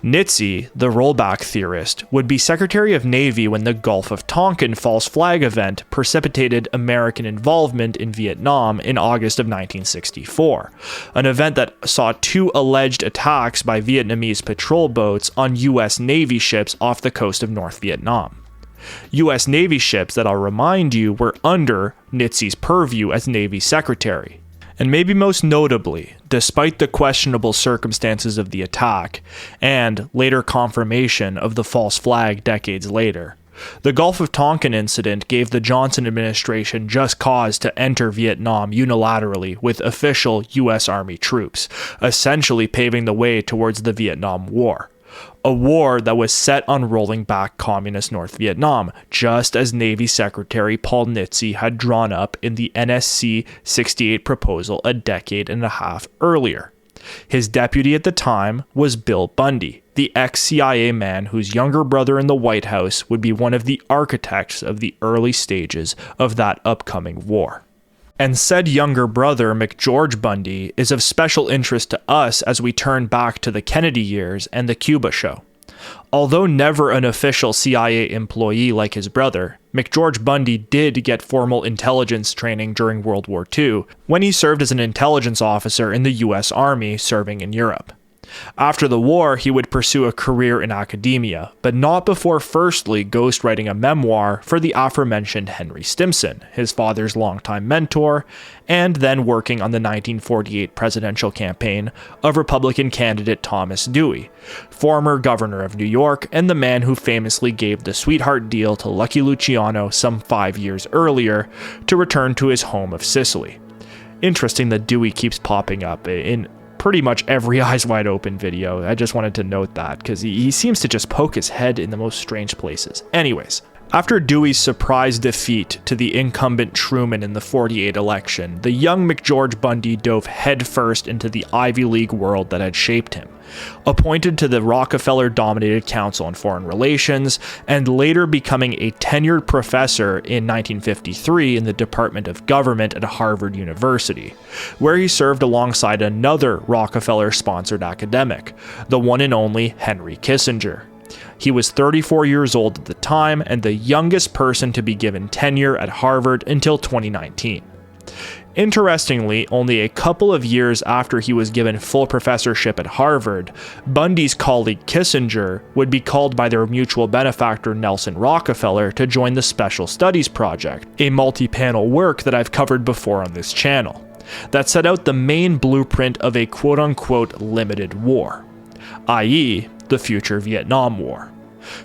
Nitze, the rollback theorist, would be Secretary of Navy when the Gulf of Tonkin false flag event precipitated American involvement in Vietnam in August of 1964, an event that saw 2 alleged attacks by Vietnamese patrol boats on U.S. Navy ships off the coast of North Vietnam. U.S. Navy ships that I'll remind you were under Nitze's purview as Navy Secretary. And maybe most notably, despite the questionable circumstances of the attack, and later confirmation of the false flag decades later, the Gulf of Tonkin incident gave the Johnson administration just cause to enter Vietnam unilaterally with official U.S. Army troops, essentially paving the way towards the Vietnam War. A war that was set on rolling back communist North Vietnam, just as Navy Secretary Paul Nitze had drawn up in the NSC 68 proposal a decade and a half earlier. His deputy at the time was Bill Bundy, the ex-CIA man whose younger brother in the White House would be one of the architects of the early stages of that upcoming war. And said younger brother, McGeorge Bundy, is of special interest to us as we turn back to the Kennedy years and the Cuba show. Although never an official CIA employee like his brother, McGeorge Bundy did get formal intelligence training during World War II when he served as an intelligence officer in the U.S. Army serving in Europe. After the war, he would pursue a career in academia, but not before firstly ghostwriting a memoir for the aforementioned Henry Stimson, his father's longtime mentor, and then working on the 1948 presidential campaign of Republican candidate Thomas Dewey, former governor of New York and the man who famously gave the sweetheart deal to Lucky Luciano some 5 years earlier to return to his home of Sicily. Interesting that Dewey keeps popping up in pretty much every Eyes Wide Open video. I just wanted to note that because he seems to just poke his head in the most strange places. Anyways, after Dewey's surprise defeat to the incumbent Truman in the '48 election, the young McGeorge Bundy dove headfirst into the Ivy League world that had shaped him. Appointed to the Rockefeller-dominated Council on Foreign Relations, and later becoming a tenured professor in 1953 in the Department of Government at Harvard University, where he served alongside another Rockefeller-sponsored academic, the one and only Henry Kissinger. He was 34 years old at the time and the youngest person to be given tenure at Harvard until 2019. Interestingly, only a couple of years after he was given full professorship at Harvard, Bundy's colleague Kissinger would be called by their mutual benefactor Nelson Rockefeller to join the Special Studies Project, a multi-panel work that I've covered before on this channel, that set out the main blueprint of a quote-unquote limited war, i.e., the future Vietnam War.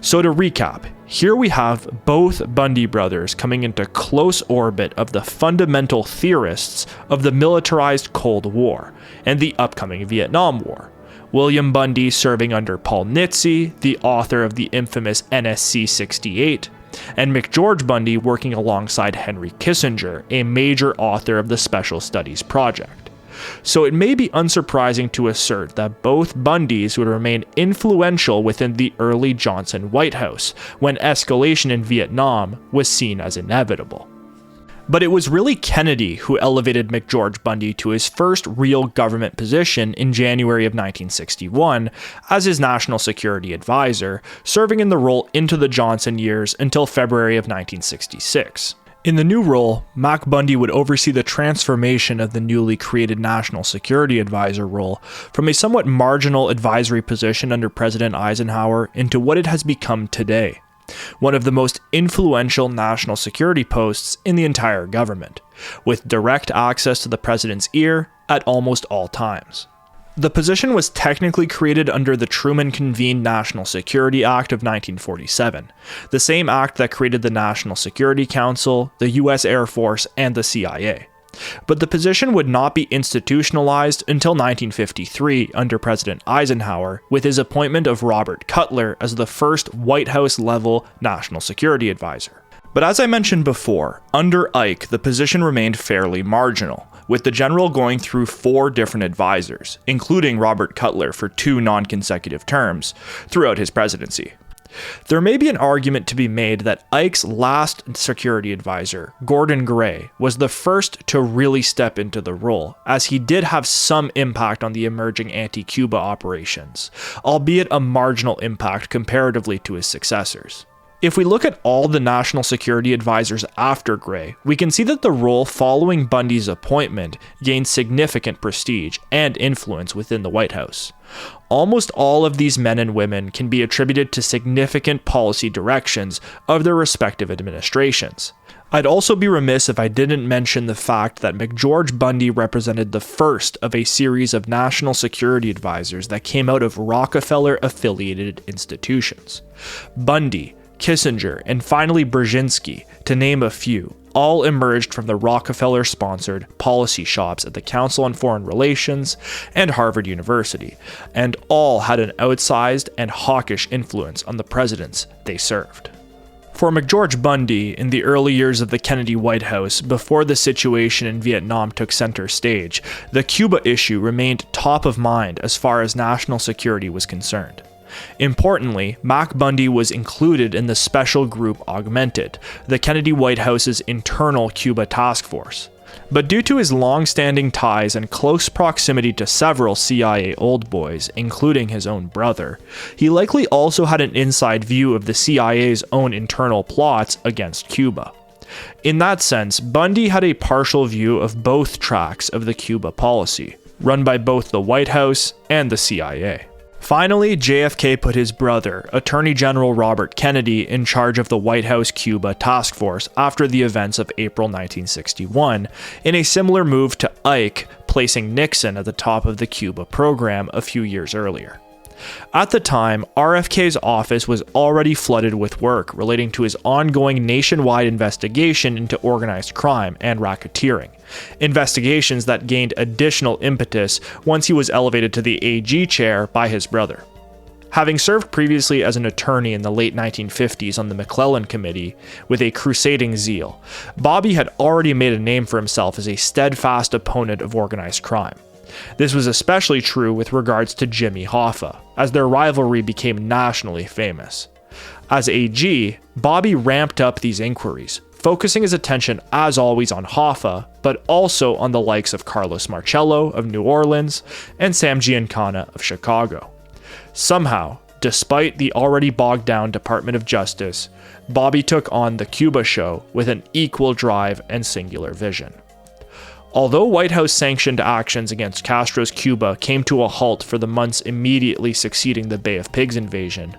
So to recap, here we have both Bundy brothers coming into close orbit of the fundamental theorists of the militarized Cold War and the upcoming Vietnam War. William Bundy serving under Paul Nitze, the author of the infamous NSC 68, and McGeorge Bundy working alongside Henry Kissinger, a major author of the Special Studies Project. So it may be unsurprising to assert that both Bundys would remain influential within the early Johnson White House, when escalation in Vietnam was seen as inevitable. But it was really Kennedy who elevated McGeorge Bundy to his first real government position in January of 1961 as his national security advisor, serving in the role into the Johnson years until February of 1966. In the new role, Mac Bundy would oversee the transformation of the newly created National Security Advisor role from a somewhat marginal advisory position under President Eisenhower into what it has become today, one of the most influential national security posts in the entire government, with direct access to the president's ear at almost all times. The position was technically created under the Truman-convened National Security Act of 1947, the same act that created the National Security Council, the U.S. Air Force, and the CIA. But the position would not be institutionalized until 1953 under President Eisenhower, with his appointment of Robert Cutler as the first White House-level National Security Advisor. But as I mentioned before, under Ike, the position remained fairly marginal, with the general going through 4 different advisors, including Robert Cutler for 2 non-consecutive terms, throughout his presidency. There may be an argument to be made that Ike's last security advisor, Gordon Gray, was the first to really step into the role, as he did have some impact on the emerging anti-Cuba operations, albeit a marginal impact comparatively to his successors. If we look at all the national security advisors after Gray, we can see that the role following Bundy's appointment gained significant prestige and influence within the White House. Almost all of these men and women can be attributed to significant policy directions of their respective administrations. I'd also be remiss if I didn't mention the fact that McGeorge Bundy represented the first of a series of national security advisors that came out of Rockefeller-affiliated institutions. Bundy, Kissinger, and finally Brzezinski, to name a few, all emerged from the Rockefeller-sponsored policy shops at the Council on Foreign Relations and Harvard University, and all had an outsized and hawkish influence on the presidents they served. For McGeorge Bundy, in the early years of the Kennedy White House, before the situation in Vietnam took center stage, the Cuba issue remained top of mind as far as national security was concerned. Importantly, Mac Bundy was included in the Special Group Augmented, the Kennedy White House's internal Cuba task force. But due to his long-standing ties and close proximity to several CIA old boys, including his own brother, he likely also had an inside view of the CIA's own internal plots against Cuba. In that sense, Bundy had a partial view of both tracks of the Cuba policy, run by both the White House and the CIA. Finally, JFK put his brother, Attorney General Robert Kennedy, in charge of the White House Cuba Task Force after the events of April 1961, in a similar move to Ike placing Nixon at the top of the Cuba program a few years earlier. At the time, RFK's office was already flooded with work relating to his ongoing nationwide investigation into organized crime and racketeering, investigations that gained additional impetus once he was elevated to the AG chair by his brother. Having served previously as an attorney in the late 1950s on the McClellan Committee with a crusading zeal, Bobby had already made a name for himself as a steadfast opponent of organized crime. This was especially true with regards to Jimmy Hoffa, as their rivalry became nationally famous. As AG, Bobby ramped up these inquiries, focusing his attention as always on Hoffa, but also on the likes of Carlos Marcello of New Orleans and Sam Giancana of Chicago. Somehow, despite the already bogged down Department of Justice, Bobby took on the Cuba show with an equal drive and singular vision. Although White House-sanctioned actions against Castro's Cuba came to a halt for the months immediately succeeding the Bay of Pigs invasion,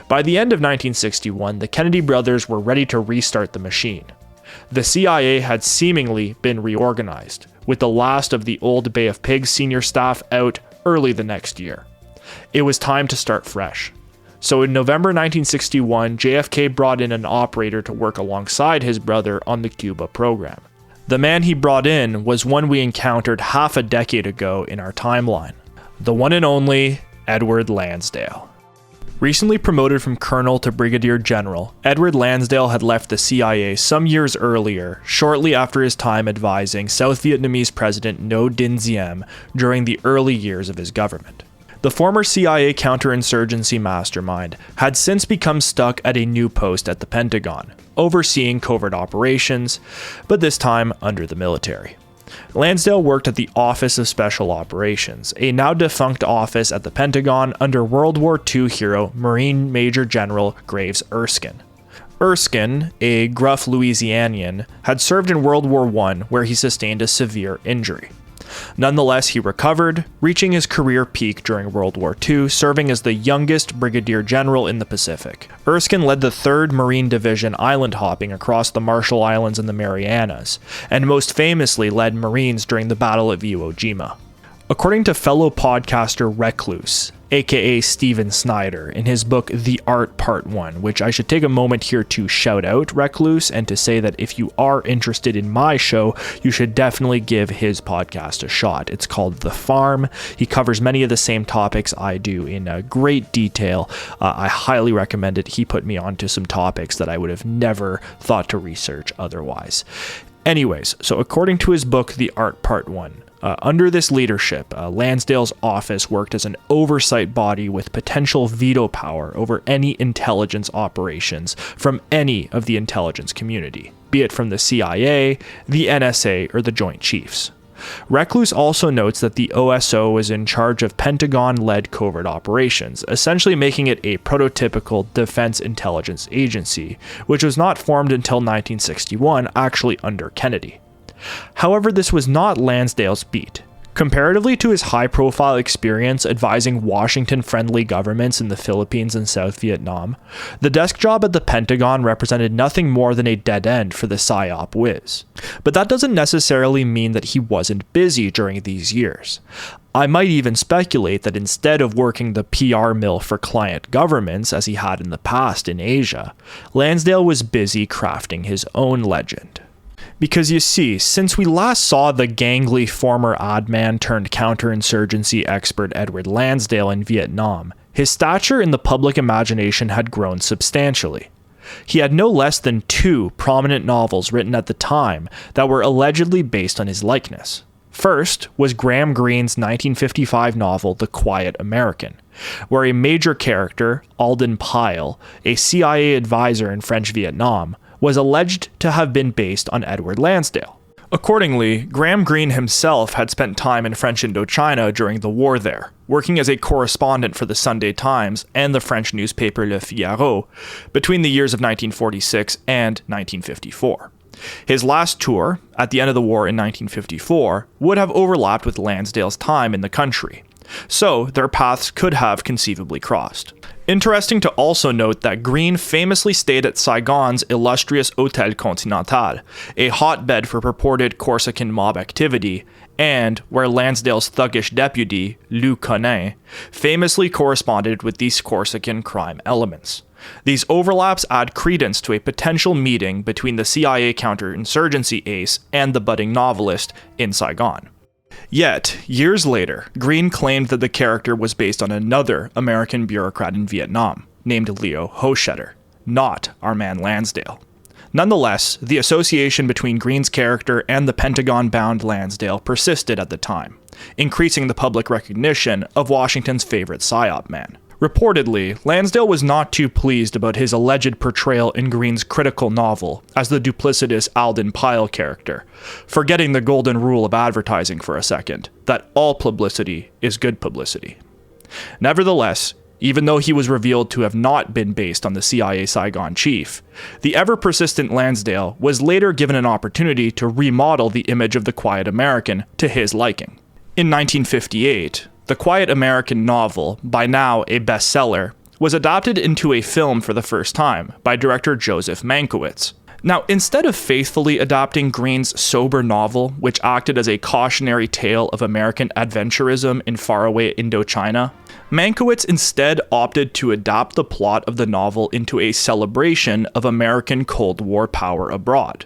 by the end of 1961, the Kennedy brothers were ready to restart the machine. The CIA had seemingly been reorganized, with the last of the old Bay of Pigs senior staff out early the next year. It was time to start fresh. So in November 1961, JFK brought in an operator to work alongside his brother on the Cuba program. The man he brought in was one we encountered half a decade ago in our timeline, the one and only Edward Lansdale. Recently promoted from colonel to brigadier general, Edward Lansdale had left the CIA some years earlier, shortly after his time advising South Vietnamese President Ngo Dinh Diem during the early years of his government. The former CIA counterinsurgency mastermind had since become stuck at a new post at the Pentagon, overseeing covert operations, but this time under the military. Lansdale worked at the Office of Special Operations, a now defunct office at the Pentagon under World War II hero Marine Major General Graves Erskine. Erskine, a gruff Louisianian, had served in World War I, where he sustained a severe injury. Nonetheless, he recovered, reaching his career peak during World War II, serving as the youngest brigadier general in the Pacific. Erskine led the 3rd Marine Division island hopping across the Marshall Islands and the Marianas, and most famously led Marines during the Battle of Iwo Jima. According to fellow podcaster Recluse, aka Steven Snyder, in his book The Art Part 1, which I should take a moment here to shout out Recluse and to say that if you are interested in my show, you should definitely give his podcast a shot. It's called The Farm. He covers many of the same topics I do in great detail. I highly recommend it. He put me onto some topics that I would have never thought to research otherwise. Anyways, so according to his book The Art Part 1, under this leadership, Lansdale's office worked as an oversight body with potential veto power over any intelligence operations from any of the intelligence community, be it from the CIA, the NSA, or the Joint Chiefs. Reclus also notes that the OSO was in charge of Pentagon-led covert operations, essentially making it a prototypical defense intelligence agency, which was not formed until 1961, actually under Kennedy. However, this was not Lansdale's beat. Comparatively to his high-profile experience advising Washington-friendly governments in the Philippines and South Vietnam, the desk job at the Pentagon represented nothing more than a dead end for the PSYOP whiz. But that doesn't necessarily mean that he wasn't busy during these years. I might even speculate that instead of working the PR mill for client governments as he had in the past in Asia, Lansdale was busy crafting his own legend. Because you see, since we last saw the gangly former ad man turned counterinsurgency expert Edward Lansdale in Vietnam, his stature in the public imagination had grown substantially. He had no less than 2 prominent novels written at the time that were allegedly based on his likeness. First was Graham Greene's 1955 novel The Quiet American, where a major character, Alden Pyle, a CIA advisor in French Vietnam, was alleged to have been based on Edward Lansdale. Accordingly, Graham Greene himself had spent time in French Indochina during the war there, working as a correspondent for the Sunday Times and the French newspaper Le Figaro between the years of 1946 and 1954. His last tour, at the end of the war in 1954, would have overlapped with Lansdale's time in the country, so their paths could have conceivably crossed. Interesting to also note that Greene famously stayed at Saigon's illustrious Hôtel Continental, a hotbed for purported Corsican mob activity, and where Lansdale's thuggish deputy, Lou Conin, famously corresponded with these Corsican crime elements. These overlaps add credence to a potential meeting between the CIA counterinsurgency ace and the budding novelist in Saigon. Yet, years later, Greene claimed that the character was based on another American bureaucrat in Vietnam, named Leo Hochstetter, not our man Lansdale. Nonetheless, the association between Greene's character and the Pentagon-bound Lansdale persisted at the time, increasing the public recognition of Washington's favorite PSYOP man. Reportedly, Lansdale was not too pleased about his alleged portrayal in Greene's critical novel as the duplicitous Alden Pyle character, forgetting the golden rule of advertising for a second, that all publicity is good publicity. Nevertheless, even though he was revealed to have not been based on the CIA Saigon chief, the ever-persistent Lansdale was later given an opportunity to remodel the image of the Quiet American to his liking. In 1958, The Quiet American novel, by now a bestseller, was adapted into a film for the first time by director Joseph Mankiewicz. Now, instead of faithfully adapting Greene's sober novel, which acted as a cautionary tale of American adventurism in faraway Indochina, Mankiewicz instead opted to adapt the plot of the novel into a celebration of American Cold War power abroad.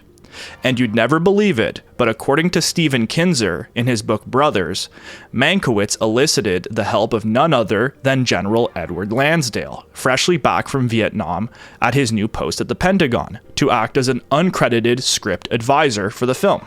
And you'd never believe it, but according to Stephen Kinzer in his book Brothers, Mankiewicz elicited the help of none other than General Edward Lansdale, freshly back from Vietnam at his new post at the Pentagon, to act as an uncredited script advisor for the film.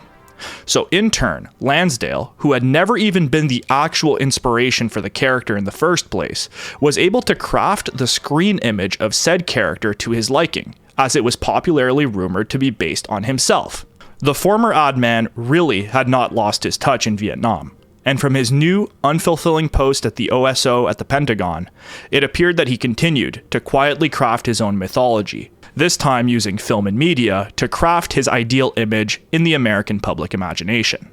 So in turn, Lansdale, who had never even been the actual inspiration for the character in the first place, was able to craft the screen image of said character to his liking, as it was popularly rumored to be based on himself. The former ad man really had not lost his touch in Vietnam, and from his new, unfulfilling post at the OSO at the Pentagon, it appeared that he continued to quietly craft his own mythology, this time using film and media to craft his ideal image in the American public imagination.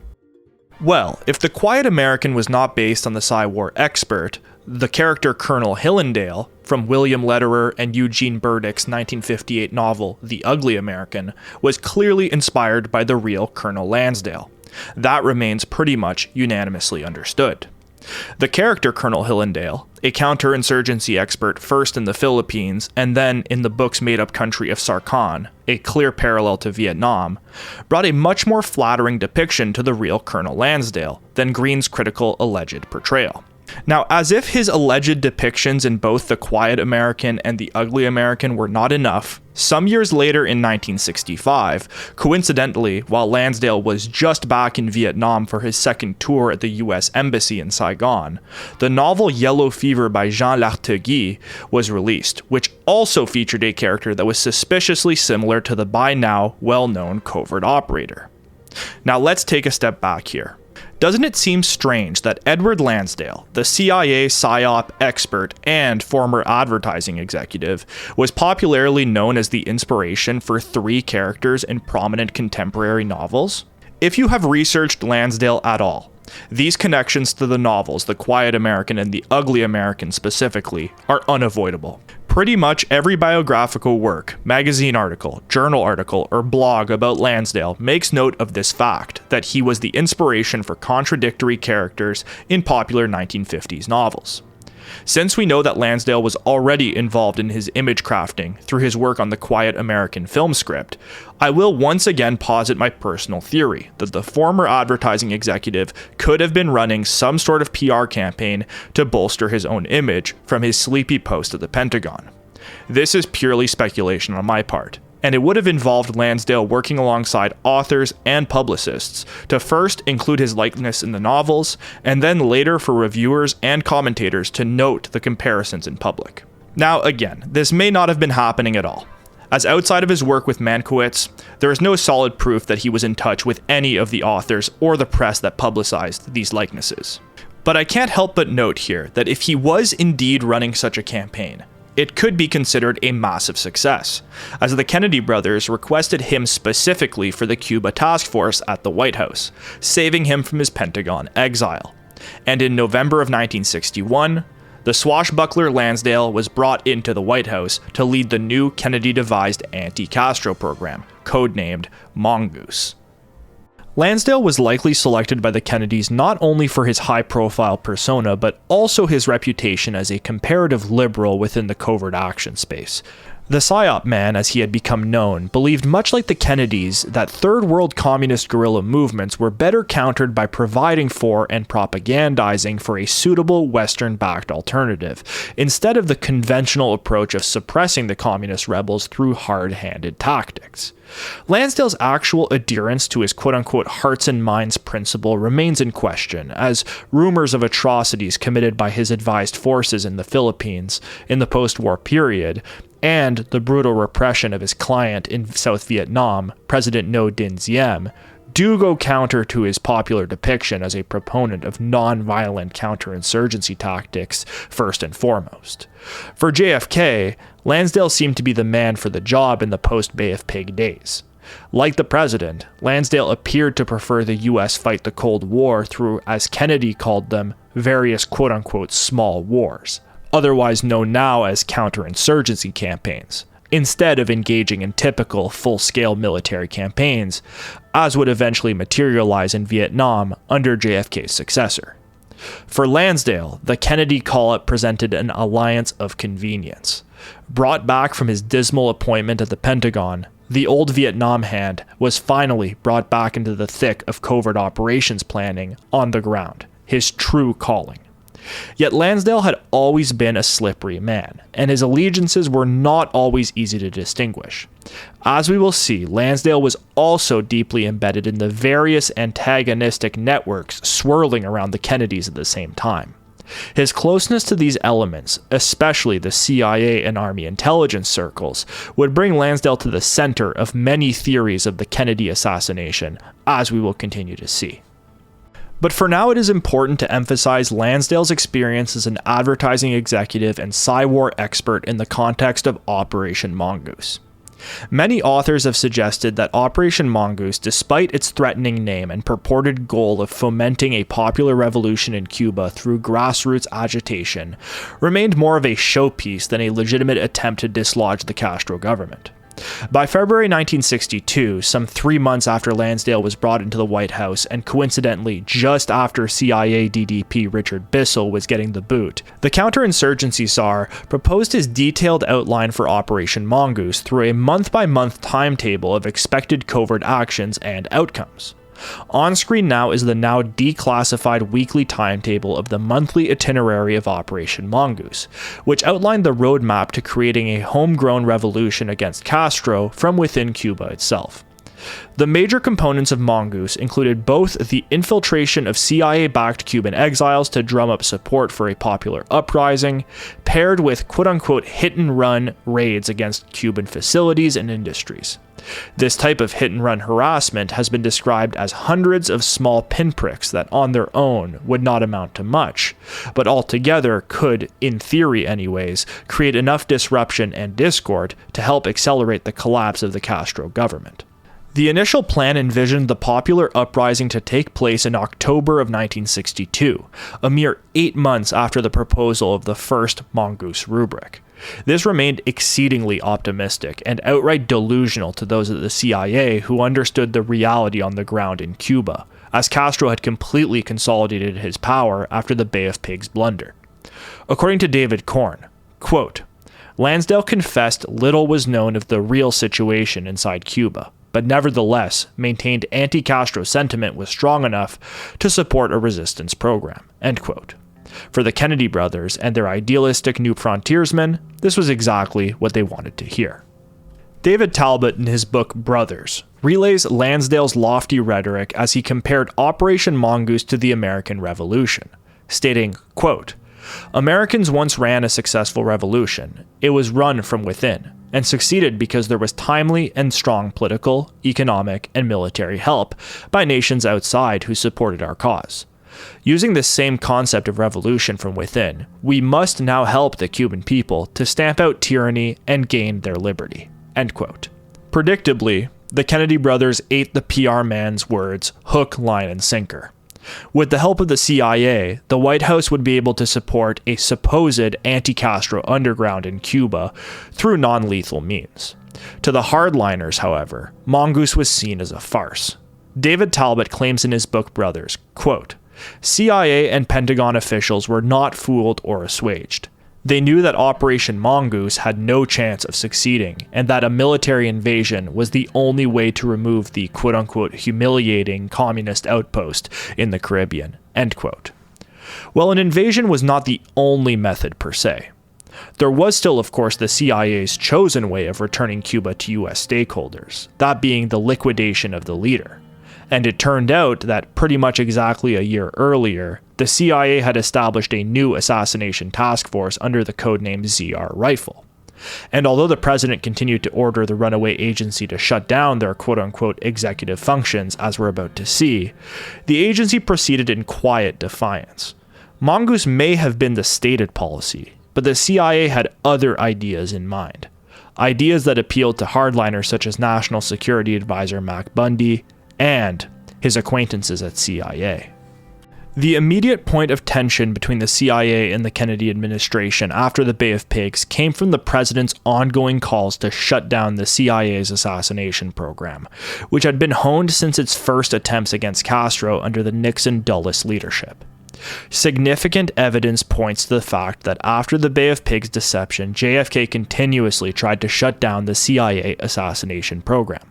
Well, if The Quiet American was not based on the Psy-War expert, the character Colonel Hillendale, from William Lederer and Eugene Burdick's 1958 novel The Ugly American, was clearly inspired by the real Colonel Lansdale. That remains pretty much unanimously understood. The character Colonel Hillendale, a counterinsurgency expert first in the Philippines and then in the book's made-up country of Sarkhan, a clear parallel to Vietnam, brought a much more flattering depiction to the real Colonel Lansdale than Greene's critical alleged portrayal. Now, as if his alleged depictions in both The Quiet American and The Ugly American were not enough, some years later in 1965, coincidentally, while Lansdale was just back in Vietnam for his second tour at the US Embassy in Saigon, the novel Yellow Fever by Jean Lartiguy was released, which also featured a character that was suspiciously similar to the by now well-known covert operator. Now let's take a step back here. Doesn't it seem strange that Edward Lansdale, the CIA PSYOP expert and former advertising executive, was popularly known as the inspiration for 3 characters in prominent contemporary novels? If you have researched Lansdale at all, these connections to the novels The Quiet American and The Ugly American specifically are unavoidable. Pretty much every biographical work, magazine article, journal article, or blog about Lansdale makes note of this fact, that he was the inspiration for contradictory characters in popular 1950s novels. Since we know that Lansdale was already involved in his image crafting through his work on the Quiet American film script, I will once again posit my personal theory that the former advertising executive could have been running some sort of PR campaign to bolster his own image from his sleepy post at the Pentagon. This is purely speculation on my part, and it would have involved Lansdale working alongside authors and publicists to first include his likeness in the novels, and then later for reviewers and commentators to note the comparisons in public. Now again, this may not have been happening at all, as outside of his work with Mankiewicz, there is no solid proof that he was in touch with any of the authors or the press that publicized these likenesses. But I can't help but note here that if he was indeed running such a campaign, it could be considered a massive success, as the Kennedy brothers requested him specifically for the Cuba task force at the White House, saving him from his Pentagon exile. And in November of 1961, the swashbuckler Lansdale was brought into the White House to lead the new Kennedy-devised anti-Castro program, codenamed Mongoose. Lansdale was likely selected by the Kennedys not only for his high-profile persona, but also his reputation as a comparative liberal within the covert action space. The PSYOP man, as he had become known, believed much like the Kennedys that third world communist guerrilla movements were better countered by providing for and propagandizing for a suitable Western-backed alternative, instead of the conventional approach of suppressing the communist rebels through hard-handed tactics. Lansdale's actual adherence to his quote-unquote hearts and minds principle remains in question, as rumors of atrocities committed by his advised forces in the Philippines in the post-war period, and the brutal repression of his client in South Vietnam, President Ngo Dinh Diem, do go counter to his popular depiction as a proponent of non-violent counterinsurgency tactics first and foremost. For JFK, Lansdale seemed to be the man for the job in the post-Bay of Pig days. Like the president, Lansdale appeared to prefer the US fight the Cold War through, as Kennedy called them, various quote-unquote small wars, otherwise known now as counterinsurgency campaigns, instead of engaging in typical full-scale military campaigns, as would eventually materialize in Vietnam under JFK's successor. For Lansdale, the Kennedy call-up presented an alliance of convenience. Brought back from his dismal appointment at the Pentagon, the old Vietnam hand was finally brought back into the thick of covert operations planning on the ground, his true calling. Yet Lansdale had always been a slippery man, and his allegiances were not always easy to distinguish. As we will see, Lansdale was also deeply embedded in the various antagonistic networks swirling around the Kennedys at the same time. His closeness to these elements, especially the CIA and Army intelligence circles, would bring Lansdale to the center of many theories of the Kennedy assassination, as we will continue to see. But for now, it is important to emphasize Lansdale's experience as an advertising executive and Psy-War expert in the context of Operation Mongoose. Many authors have suggested that Operation Mongoose, despite its threatening name and purported goal of fomenting a popular revolution in Cuba through grassroots agitation, remained more of a showpiece than a legitimate attempt to dislodge the Castro government. By February 1962, some 3 months after Lansdale was brought into the White House, and coincidentally just after CIA DDP Richard Bissell was getting the boot, the counterinsurgency czar proposed his detailed outline for Operation Mongoose through a month-by-month timetable of expected covert actions and outcomes. On screen now is the now declassified weekly timetable of the monthly itinerary of Operation Mongoose, which outlined the roadmap to creating a homegrown revolution against Castro from within Cuba itself. The major components of Mongoose included both the infiltration of CIA-backed Cuban exiles to drum up support for a popular uprising, paired with quote-unquote hit-and-run raids against Cuban facilities and industries. This type of hit-and-run harassment has been described as hundreds of small pinpricks that on their own would not amount to much, but altogether could, in theory anyways, create enough disruption and discord to help accelerate the collapse of the Castro government. The initial plan envisioned the popular uprising to take place in October of 1962, a mere 8 months after the proposal of the first Mongoose rubric. This remained exceedingly optimistic and outright delusional to those at the CIA who understood the reality on the ground in Cuba, as Castro had completely consolidated his power after the Bay of Pigs blunder. According to David Korn, quote, "Lansdale confessed little was known of the real situation inside Cuba, but nevertheless maintained anti-Castro sentiment was strong enough to support a resistance program." End quote. For the Kennedy brothers and their idealistic new frontiersmen, this was exactly what they wanted to hear. David Talbot, in his book Brothers, relays Lansdale's lofty rhetoric as he compared Operation Mongoose to the American Revolution, stating, quote, "Americans once ran a successful revolution. It was run from within, and succeeded because there was timely and strong political, economic, and military help by nations outside who supported our cause. Using this same concept of revolution from within, we must now help the Cuban people to stamp out tyranny and gain their liberty." End quote. Predictably, the Kennedy brothers ate the PR man's words hook, line, and sinker. With the help of the CIA, the White House would be able to support a supposed anti-Castro underground in Cuba through non-lethal means. To the hardliners, however, Mongoose was seen as a farce. David Talbot claims in his book Brothers, quote, "CIA and Pentagon officials were not fooled or assuaged. They knew that Operation Mongoose had no chance of succeeding, and that a military invasion was the only way to remove the quote-unquote humiliating communist outpost in the Caribbean." End quote. Well, an invasion was not the only method per se. There was still, of course, the CIA's chosen way of returning Cuba to US stakeholders, that being the liquidation of the leader. And it turned out that pretty much exactly a year earlier, the CIA had established a new assassination task force under the codename ZRRIFLE. And although the president continued to order the runaway agency to shut down their quote-unquote executive functions, as we're about to see, the agency proceeded in quiet defiance. Mongoose may have been the stated policy, but the CIA had other ideas in mind. Ideas that appealed to hardliners such as National Security Advisor Mac Bundy, and his acquaintances at CIA. The immediate point of tension between the CIA and the Kennedy administration after the Bay of Pigs came from the president's ongoing calls to shut down the CIA's assassination program, which had been honed since its first attempts against Castro under the Nixon Dulles leadership. Significant evidence points to the fact that after the Bay of Pigs deception, JFK continuously tried to shut down the CIA assassination program.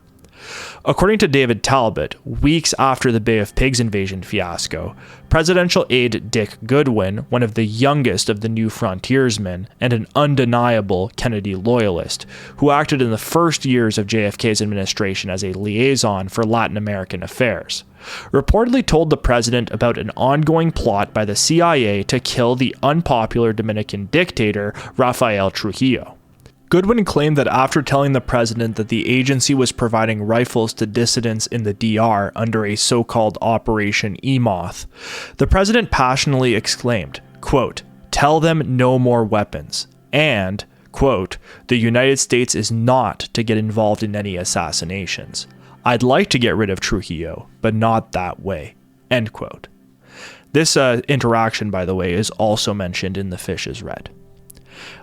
According to David Talbot, weeks after the Bay of Pigs invasion fiasco, presidential aide Dick Goodwin, one of the youngest of the new frontiersmen and an undeniable Kennedy loyalist, who acted in the first years of JFK's administration as a liaison for Latin American affairs, reportedly told the president about an ongoing plot by the CIA to kill the unpopular Dominican dictator Rafael Trujillo. Goodwin claimed that after telling the president that the agency was providing rifles to dissidents in the DR under a so-called Operation Emoth, the president passionately exclaimed, quote, "Tell them no more weapons," and, quote, "The United States is not to get involved in any assassinations. I'd like to get rid of Trujillo, but not that way," end quote. This interaction, by the way, is also mentioned in The Fish is Red.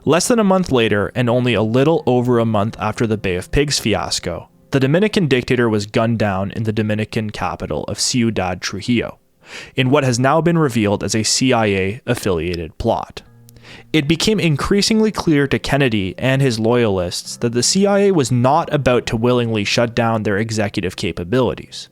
Less than a month later, and only a little over a month after the Bay of Pigs fiasco, the Dominican dictator was gunned down in the Dominican capital of Ciudad Trujillo, in what has now been revealed as a CIA-affiliated plot. It became increasingly clear to Kennedy and his loyalists that the CIA was not about to willingly shut down their executive capabilities.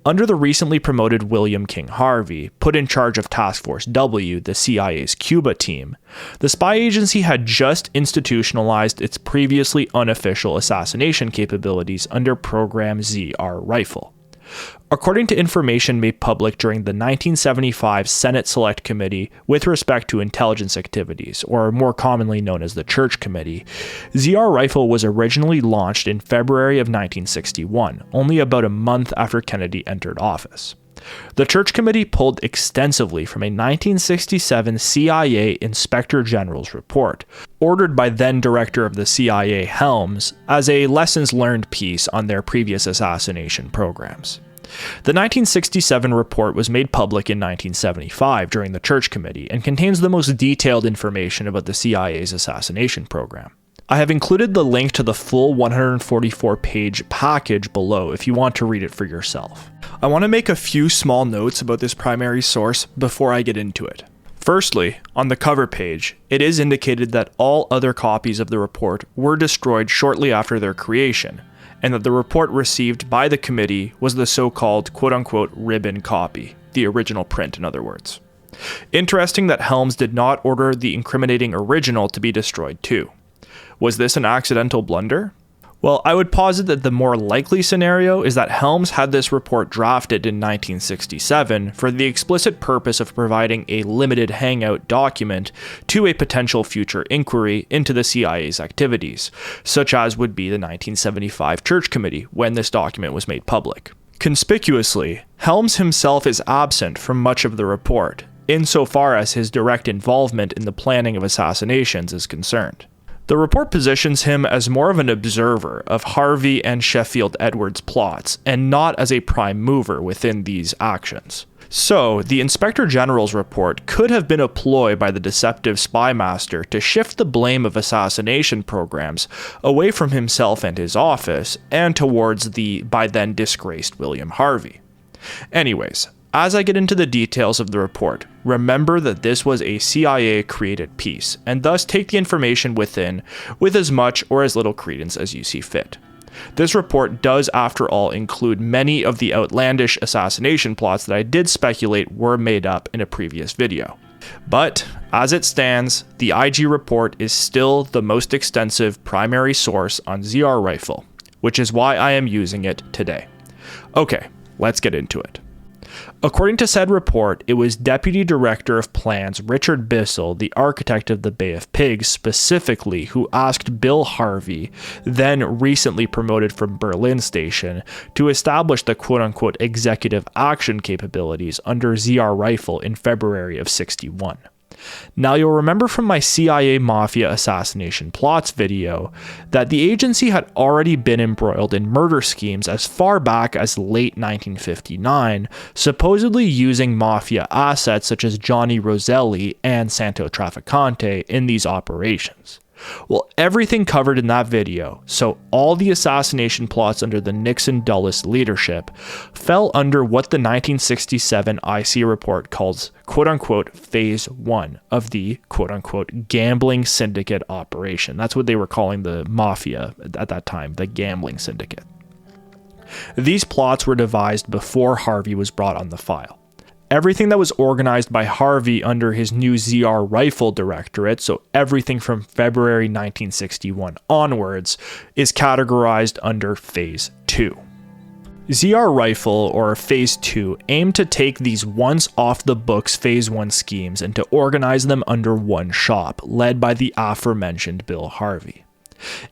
Under the recently promoted William King Harvey, put in charge of Task Force W, the CIA's Cuba team, the spy agency had just institutionalized its previously unofficial assassination capabilities under Program ZRRIFLE. According to information made public during the 1975 Senate Select Committee with respect to intelligence activities, or more commonly known as the Church Committee, ZRRIFLE was originally launched in February of 1961, only about a month after Kennedy entered office. The Church Committee pulled extensively from a 1967 CIA Inspector General's report, ordered by then Director of the CIA Helms, as a lessons learned piece on their previous assassination programs. The 1967 report was made public in 1975 during the Church Committee and contains the most detailed information about the CIA's assassination program. I have included the link to the full 144-page package below if you want to read it for yourself. I want to make a few small notes about this primary source before I get into it. Firstly, on the cover page, it is indicated that all other copies of the report were destroyed shortly after their creation, and that the report received by the committee was the so-called quote-unquote ribbon copy, the original print in other words. Interesting that Helms did not order the incriminating original to be destroyed too. Was this an accidental blunder? Well, I would posit that the more likely scenario is that Helms had this report drafted in 1967 for the explicit purpose of providing a limited hangout document to a potential future inquiry into the CIA's activities, such as would be the 1975 Church Committee when this document was made public. Conspicuously, Helms himself is absent from much of the report, insofar as his direct involvement in the planning of assassinations is concerned. The report positions him as more of an observer of Harvey and Sheffield Edwards' plots, and not as a prime mover within these actions. So, the Inspector General's report could have been a ploy by the deceptive spy master to shift the blame of assassination programs away from himself and his office, and towards the by then disgraced William Harvey. Anyways, as I get into the details of the report, remember that this was a CIA-created piece, and thus take the information within with as much or as little credence as you see fit. This report does, after all, include many of the outlandish assassination plots that I did speculate were made up in a previous video. But, as it stands, the IG report is still the most extensive primary source on ZRRIFLE, which is why I am using it today. Okay, let's get into it. According to said report, it was Deputy Director of Plans Richard Bissell, the architect of the Bay of Pigs specifically, who asked Bill Harvey, then recently promoted from Berlin Station, to establish the quote-unquote executive action capabilities under ZRRIFLE in February of '61. Now, you'll remember from my CIA Mafia assassination plots video that the agency had already been embroiled in murder schemes as far back as late 1959, supposedly using Mafia assets such as Johnny Roselli and Santo Trafficante in these operations. Well, everything covered in that video, so all the assassination plots under the Nixon-Dulles leadership, fell under what the 1967 IC report calls quote-unquote Phase 1 of the quote-unquote gambling syndicate operation. That's what they were calling the Mafia at that time, the gambling syndicate. These plots were devised before Harvey was brought on the file. Everything that was organized by Harvey under his new ZRRIFLE directorate, so everything from February 1961 onwards, is categorized under Phase 2. ZRRIFLE, or Phase 2, aimed to take these once off-the-books Phase 1 schemes and to organize them under one shop, led by the aforementioned Bill Harvey.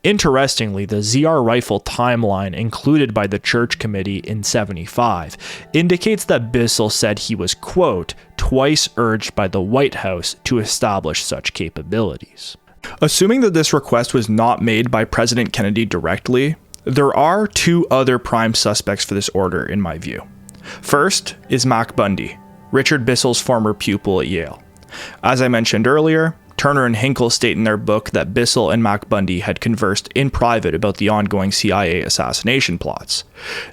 Interestingly, the ZRRIFLE timeline included by the Church Committee in '75 indicates that Bissell said he was, quote, twice urged by the White House to establish such capabilities. Assuming that this request was not made by President Kennedy directly, there are two other prime suspects for this order in my view. First is Mac Bundy, Richard Bissell's former pupil at Yale. As I mentioned earlier, Turner and Hinckle state in their book that Bissell and Mac Bundy had conversed in private about the ongoing CIA assassination plots.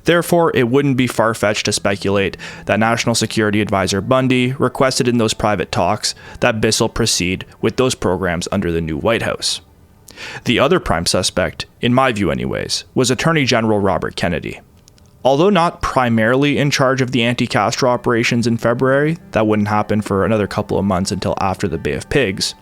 Therefore, it wouldn't be far-fetched to speculate that National Security Advisor Bundy requested in those private talks that Bissell proceed with those programs under the new White House. The other prime suspect, in my view anyways, was Attorney General Robert Kennedy. Although not primarily in charge of the anti-Castro operations in February, that wouldn't happen for another couple of months until after the Bay of Pigs,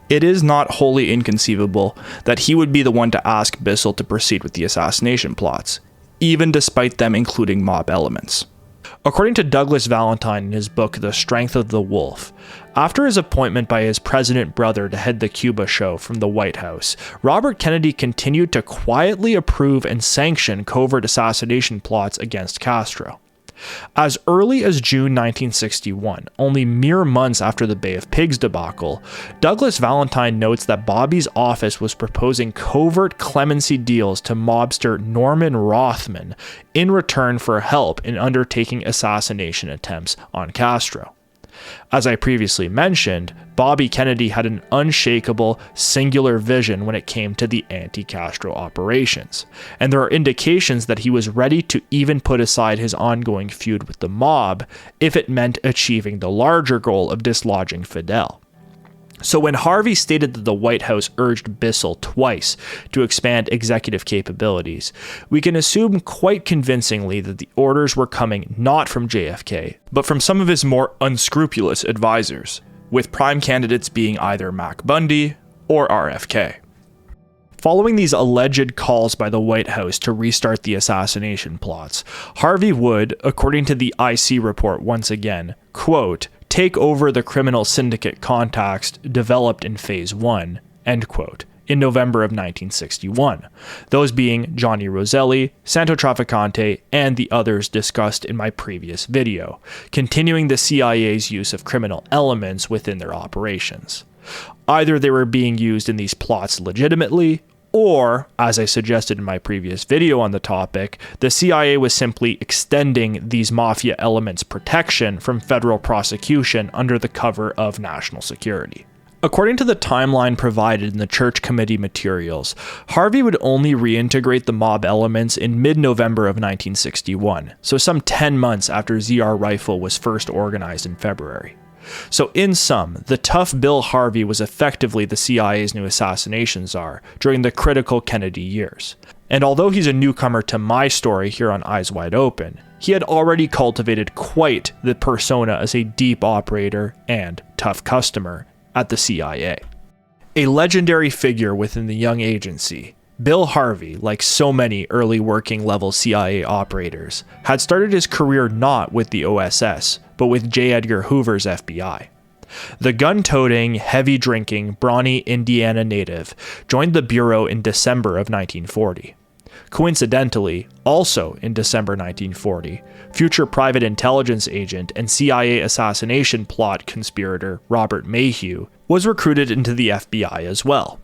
it is not wholly inconceivable that he would be the one to ask Bissell to proceed with the assassination plots, even despite them including mob elements. According to Douglas Valentine in his book The Strength of the Wolf, after his appointment by his president brother to head the Cuba show from the White House, Robert Kennedy continued to quietly approve and sanction covert assassination plots against Castro. As early as June 1961, only mere months after the Bay of Pigs debacle, Douglas Valentine notes that Bobby's office was proposing covert clemency deals to mobster Norman Rothman in return for help in undertaking assassination attempts on Castro. As I previously mentioned, Bobby Kennedy had an unshakable, singular vision when it came to the anti-Castro operations, and there are indications that he was ready to even put aside his ongoing feud with the mob if it meant achieving the larger goal of dislodging Fidel. So when Harvey stated that the White House urged Bissell twice to expand executive capabilities, we can assume quite convincingly that the orders were coming not from JFK, but from some of his more unscrupulous advisors, with prime candidates being either Bundy or RFK. Following these alleged calls by the White House to restart the assassination plots, Harvey would, according to the IC report once again, quote, take over the criminal syndicate contacts developed in Phase 1, end quote, in November of 1961, those being Johnny Roselli, Santo Trafficante, and the others discussed in my previous video, continuing the CIA's use of criminal elements within their operations. Either they were being used in these plots legitimately, or, as I suggested in my previous video on the topic, the CIA was simply extending these mafia elements' protection from federal prosecution under the cover of national security. According to the timeline provided in the Church Committee materials, Harvey would only reintegrate the mob elements in mid-November of 1961, so some 10 months after ZRRIFLE was first organized in February. So in sum, the tough Bill Harvey was effectively the CIA's new assassination czar during the critical Kennedy years. And although he's a newcomer to my story here on Eyes Wide Open, he had already cultivated quite the persona as a deep operator and tough customer at the CIA. A legendary figure within the young agency, Bill Harvey, like so many early working-level CIA operators, had started his career not with the OSS, but with J. Edgar Hoover's FBI. The gun-toting, heavy-drinking, brawny Indiana native joined the Bureau in December of 1940. Coincidentally, also in December 1940, future private intelligence agent and CIA assassination plot conspirator Robert Mayhew was recruited into the FBI as well.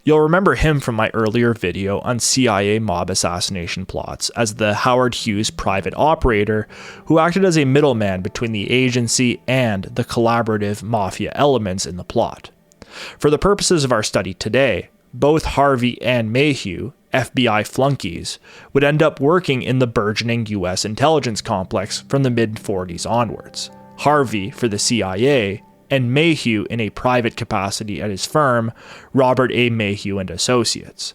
You'll remember him from my earlier video on CIA mob assassination plots as the Howard Hughes private operator who acted as a middleman between the agency and the collaborative mafia elements in the plot. For the purposes of our study today, both Harvey and Mayhew, FBI flunkies, would end up working in the burgeoning US intelligence complex from the mid-40s onwards. Harvey for the CIA, and Mayhew in a private capacity at his firm, Robert A. Mayhew and Associates.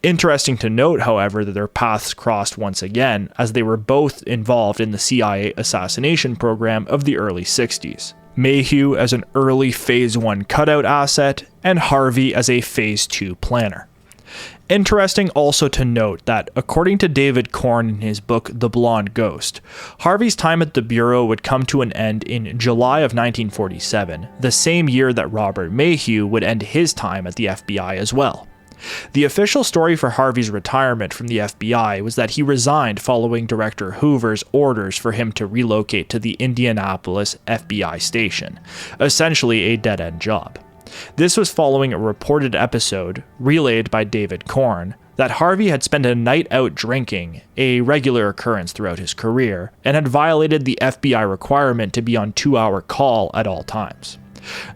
Interesting to note, however, that their paths crossed once again, as they were both involved in the CIA assassination program of the early 60s. Mayhew as an early Phase 1 cutout asset, and Harvey as a Phase 2 planner. Interesting also to note that, according to David Korn in his book The Blond Ghost, Harvey's time at the Bureau would come to an end in July of 1947, the same year that Robert Mayhew would end his time at the FBI as well. The official story for Harvey's retirement from the FBI was that he resigned following Director Hoover's orders for him to relocate to the Indianapolis FBI station, essentially a dead-end job. This was following a reported episode, relayed by David Korn, that Harvey had spent a night out drinking, a regular occurrence throughout his career, and had violated the FBI requirement to be on 2-hour call at all times.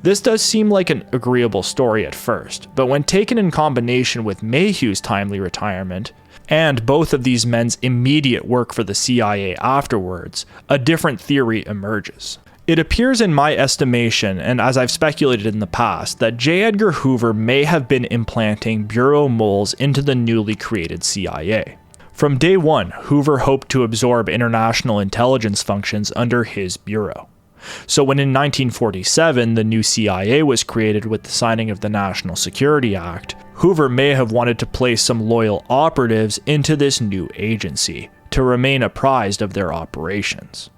This does seem like an agreeable story at first, but when taken in combination with Mayhew's timely retirement, and both of these men's immediate work for the CIA afterwards, a different theory emerges. It appears in my estimation, and as I've speculated in the past, that J. Edgar Hoover may have been implanting Bureau moles into the newly created CIA. From day one, Hoover hoped to absorb international intelligence functions under his bureau. So when in 1947 the new CIA was created with the signing of the National Security Act, Hoover may have wanted to place some loyal operatives into this new agency to remain apprised of their operations.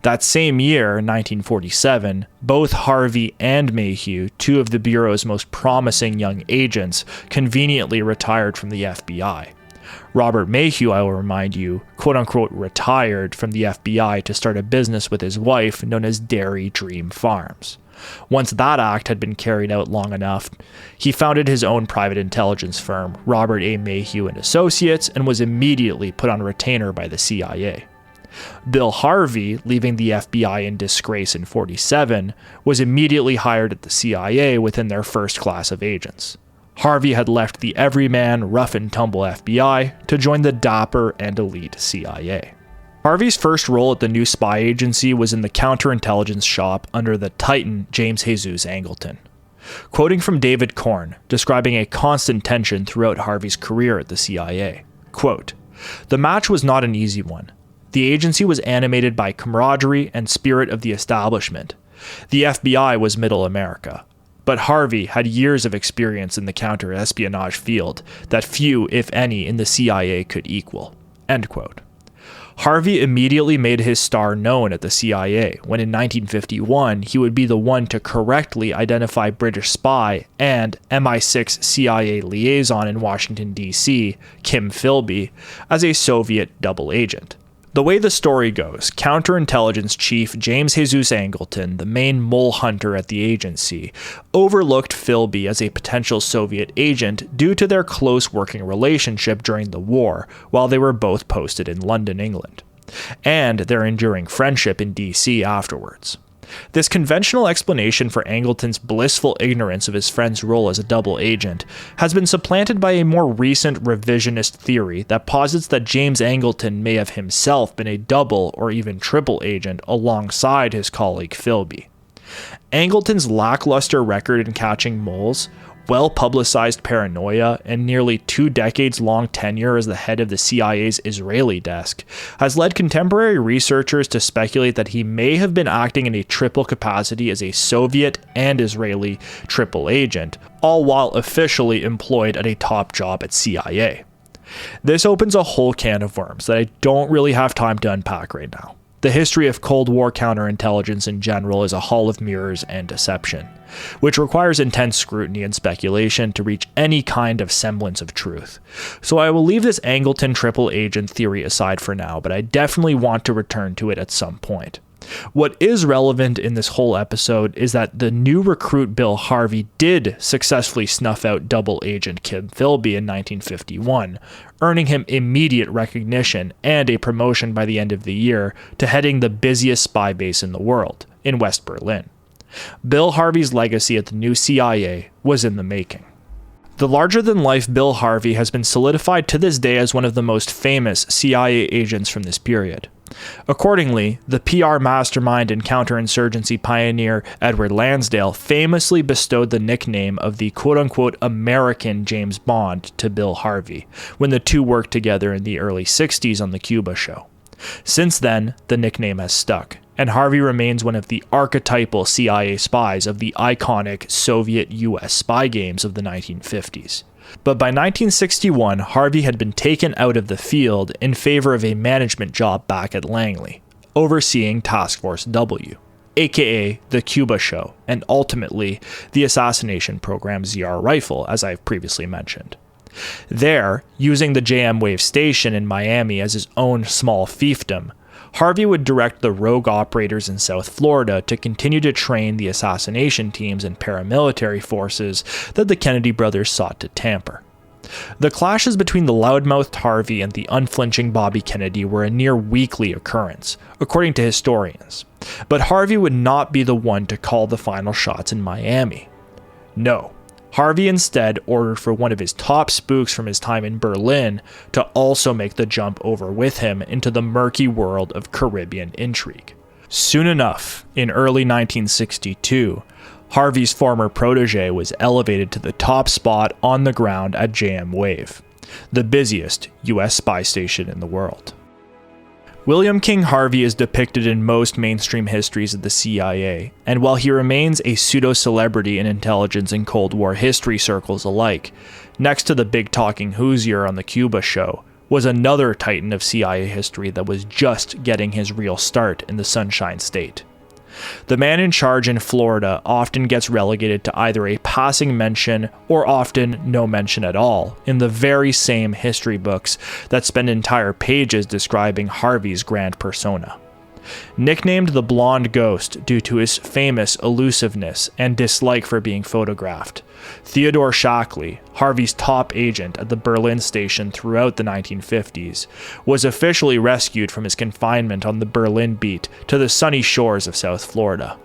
That same year, 1947, both Harvey and Mayhew, two of the Bureau's most promising young agents, conveniently retired from the FBI. Robert Mayhew, I will remind you, quote-unquote retired from the FBI to start a business with his wife known as Dairy Dream Farms. Once that act had been carried out long enough, he founded his own private intelligence firm, Robert A. Mayhew and Associates, and was immediately put on retainer by the CIA. Bill Harvey, leaving the FBI in disgrace in 1947, was immediately hired at the CIA within their first class of agents. Harvey had left the everyman, rough-and-tumble FBI to join the dapper and elite CIA. Harvey's first role at the new spy agency was in the counterintelligence shop under the titan James Jesus Angleton. Quoting from David Korn, describing a constant tension throughout Harvey's career at the CIA, quote, "The match was not an easy one. The agency was animated by camaraderie and spirit of the establishment. The FBI was middle America. But Harvey had years of experience in the counter-espionage field that few, if any, in the CIA could equal." End quote. Harvey immediately made his star known at the CIA when in 1951 he would be the one to correctly identify British spy and MI6 CIA liaison in Washington, D.C., Kim Philby, as a Soviet double agent. The way the story goes, counterintelligence chief James Jesus Angleton, the main mole hunter at the agency, overlooked Philby as a potential Soviet agent due to their close working relationship during the war, while they were both posted in London, England, and their enduring friendship in DC afterwards. This conventional explanation for Angleton's blissful ignorance of his friend's role as a double agent has been supplanted by a more recent revisionist theory that posits that James Angleton may have himself been a double or even triple agent alongside his colleague Philby. Angleton's lackluster record in catching moles, well-publicized paranoia, and nearly 2 decades-long tenure as the head of the CIA's Israeli desk has led contemporary researchers to speculate that he may have been acting in a triple capacity as a Soviet and Israeli triple agent, all while officially employed at a top job at CIA. This opens a whole can of worms that I don't really have time to unpack right now. The history of Cold War counterintelligence in general is a hall of mirrors and deception, which requires intense scrutiny and speculation to reach any kind of semblance of truth. So I will leave this Angleton triple agent theory aside for now, but I definitely want to return to it at some point. What is relevant in this whole episode is that the new recruit Bill Harvey did successfully snuff out double agent Kim Philby in 1951, earning him immediate recognition and a promotion by the end of the year to heading the busiest spy base in the world, in West Berlin. Bill Harvey's legacy at the new CIA was in the making. The larger-than-life Bill Harvey has been solidified to this day as one of the most famous CIA agents from this period. Accordingly, the PR mastermind and counterinsurgency pioneer Edward Lansdale famously bestowed the nickname of the quote-unquote American James Bond to Bill Harvey when the two worked together in the early 60s on The Cuba Show. Since then, the nickname has stuck, and Harvey remains one of the archetypal CIA spies of the iconic Soviet-US spy games of the 1950s. But by 1961, Harvey had been taken out of the field in favor of a management job back at Langley, overseeing Task Force W, aka The Cuba Show, and ultimately the assassination program ZRRIFLE, as I've previously mentioned. There, using the JMWAVE station in Miami as his own small fiefdom, Harvey would direct the rogue operators in South Florida to continue to train the assassination teams and paramilitary forces that the Kennedy brothers sought to tamper. The clashes between the loudmouthed Harvey and the unflinching Bobby Kennedy were a near weekly occurrence, according to historians. But Harvey would not be the one to call the final shots in Miami. No. Harvey instead ordered for one of his top spooks from his time in Berlin to also make the jump over with him into the murky world of Caribbean intrigue. Soon enough, in early 1962, Harvey's former protege was elevated to the top spot on the ground at JMWAVE. the busiest U.S. spy station in the world. William King Harvey is depicted in most mainstream histories of the CIA, and while he remains a pseudo-celebrity in intelligence and Cold War history circles alike, next to the big talking Hoosier on the Cuba show, was another titan of CIA history that was just getting his real start in the Sunshine State. The man in charge in Florida often gets relegated to either a passing mention or often no mention at all in the very same history books that spend entire pages describing Harvey's grand persona. Nicknamed the Blond Ghost due to his famous elusiveness and dislike for being photographed, Theodore Shackley, Harvey's top agent at the Berlin station throughout the 1950s, was officially rescued from his confinement on the Berlin beat to the sunny shores of South Florida.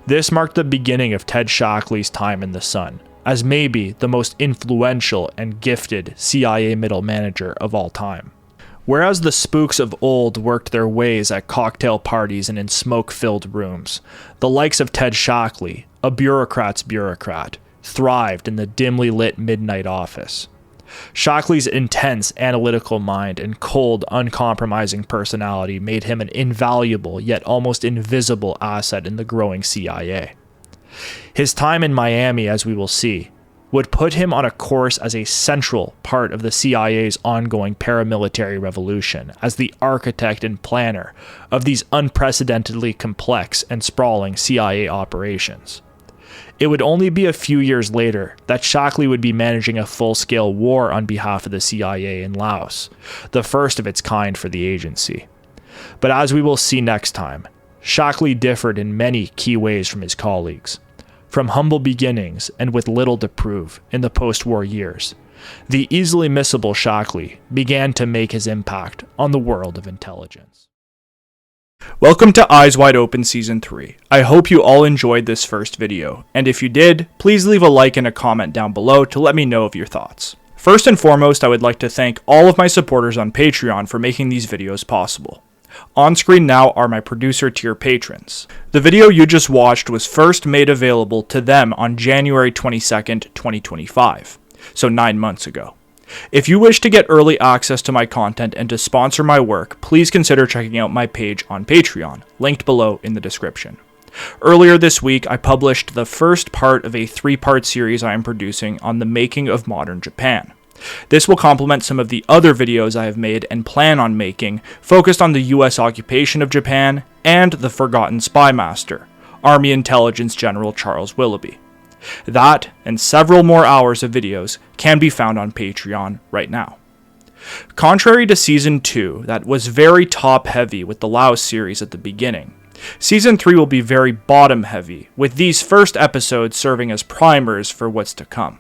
This marked the beginning of Ted Shackley's time in the sun, as maybe the most influential and gifted CIA middle manager of all time. Whereas the spooks of old worked their ways at cocktail parties and in smoke-filled rooms, the likes of Ted Shackley, a bureaucrat's bureaucrat, thrived in the dimly lit midnight office. Shackley's intense analytical mind and cold, uncompromising personality made him an invaluable yet almost invisible asset in the growing CIA. His time in Miami, as we will see, would put him on a course as a central part of the CIA's ongoing paramilitary revolution as the architect and planner of these unprecedentedly complex and sprawling CIA operations. It would only be a few years later that Shackley would be managing a full-scale war on behalf of the CIA in Laos, the first of its kind for the agency. But as we will see next time, Shackley differed in many key ways from his colleagues. From humble beginnings and with little to prove in the post-war years, the easily missable Shackley began to make his impact on the world of intelligence. Welcome to Eyes Wide Open Season 3. I hope you all enjoyed this first video, and if you did, please leave a like and a comment down below to let me know of your thoughts. First and foremost, I would like to thank all of my supporters on Patreon for making these videos possible. On screen now are my producer tier patrons. The video you just watched was first made available to them on January 22nd, 2025, so 9 months ago. If you wish to get early access to my content and to sponsor my work, please consider checking out my page on Patreon, linked below in the description. Earlier this week, I published the first part of a 3-part series I am producing on the making of modern Japan. This will complement some of the other videos I have made and plan on making, focused on the US occupation of Japan and the forgotten spy master, Army Intelligence General Charles Willoughby. That and several more hours of videos can be found on Patreon right now. Contrary to Season 2, that was very top-heavy with the Laos series at the beginning, Season 3 will be very bottom-heavy, with these first episodes serving as primers for what's to come.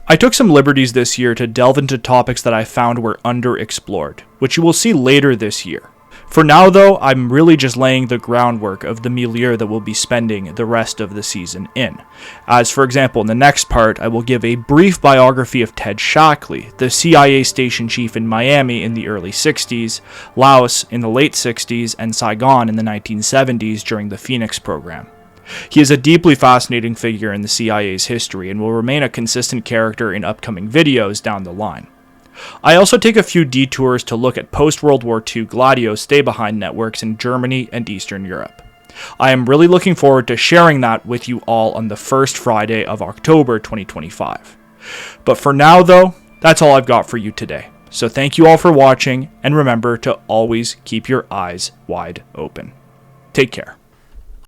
I took some liberties this year to delve into topics that I found were underexplored, which you will see later this year. For now though, I'm really just laying the groundwork of the milieu that we'll be spending the rest of the season in. As for example, in the next part, I will give a brief biography of Ted Shackley, the CIA station chief in Miami in the early 60s, Laos in the late 60s, and Saigon in the 1970s during the Phoenix program. He is a deeply fascinating figure in the CIA's history and will remain a consistent character in upcoming videos down the line. I also take a few detours to look at post-World War II Gladio stay-behind networks in Germany and Eastern Europe. I am really looking forward to sharing that with you all on the first Friday of October 2025. But for now though, that's all I've got for you today. So thank you all for watching, and remember to always keep your eyes wide open. Take care.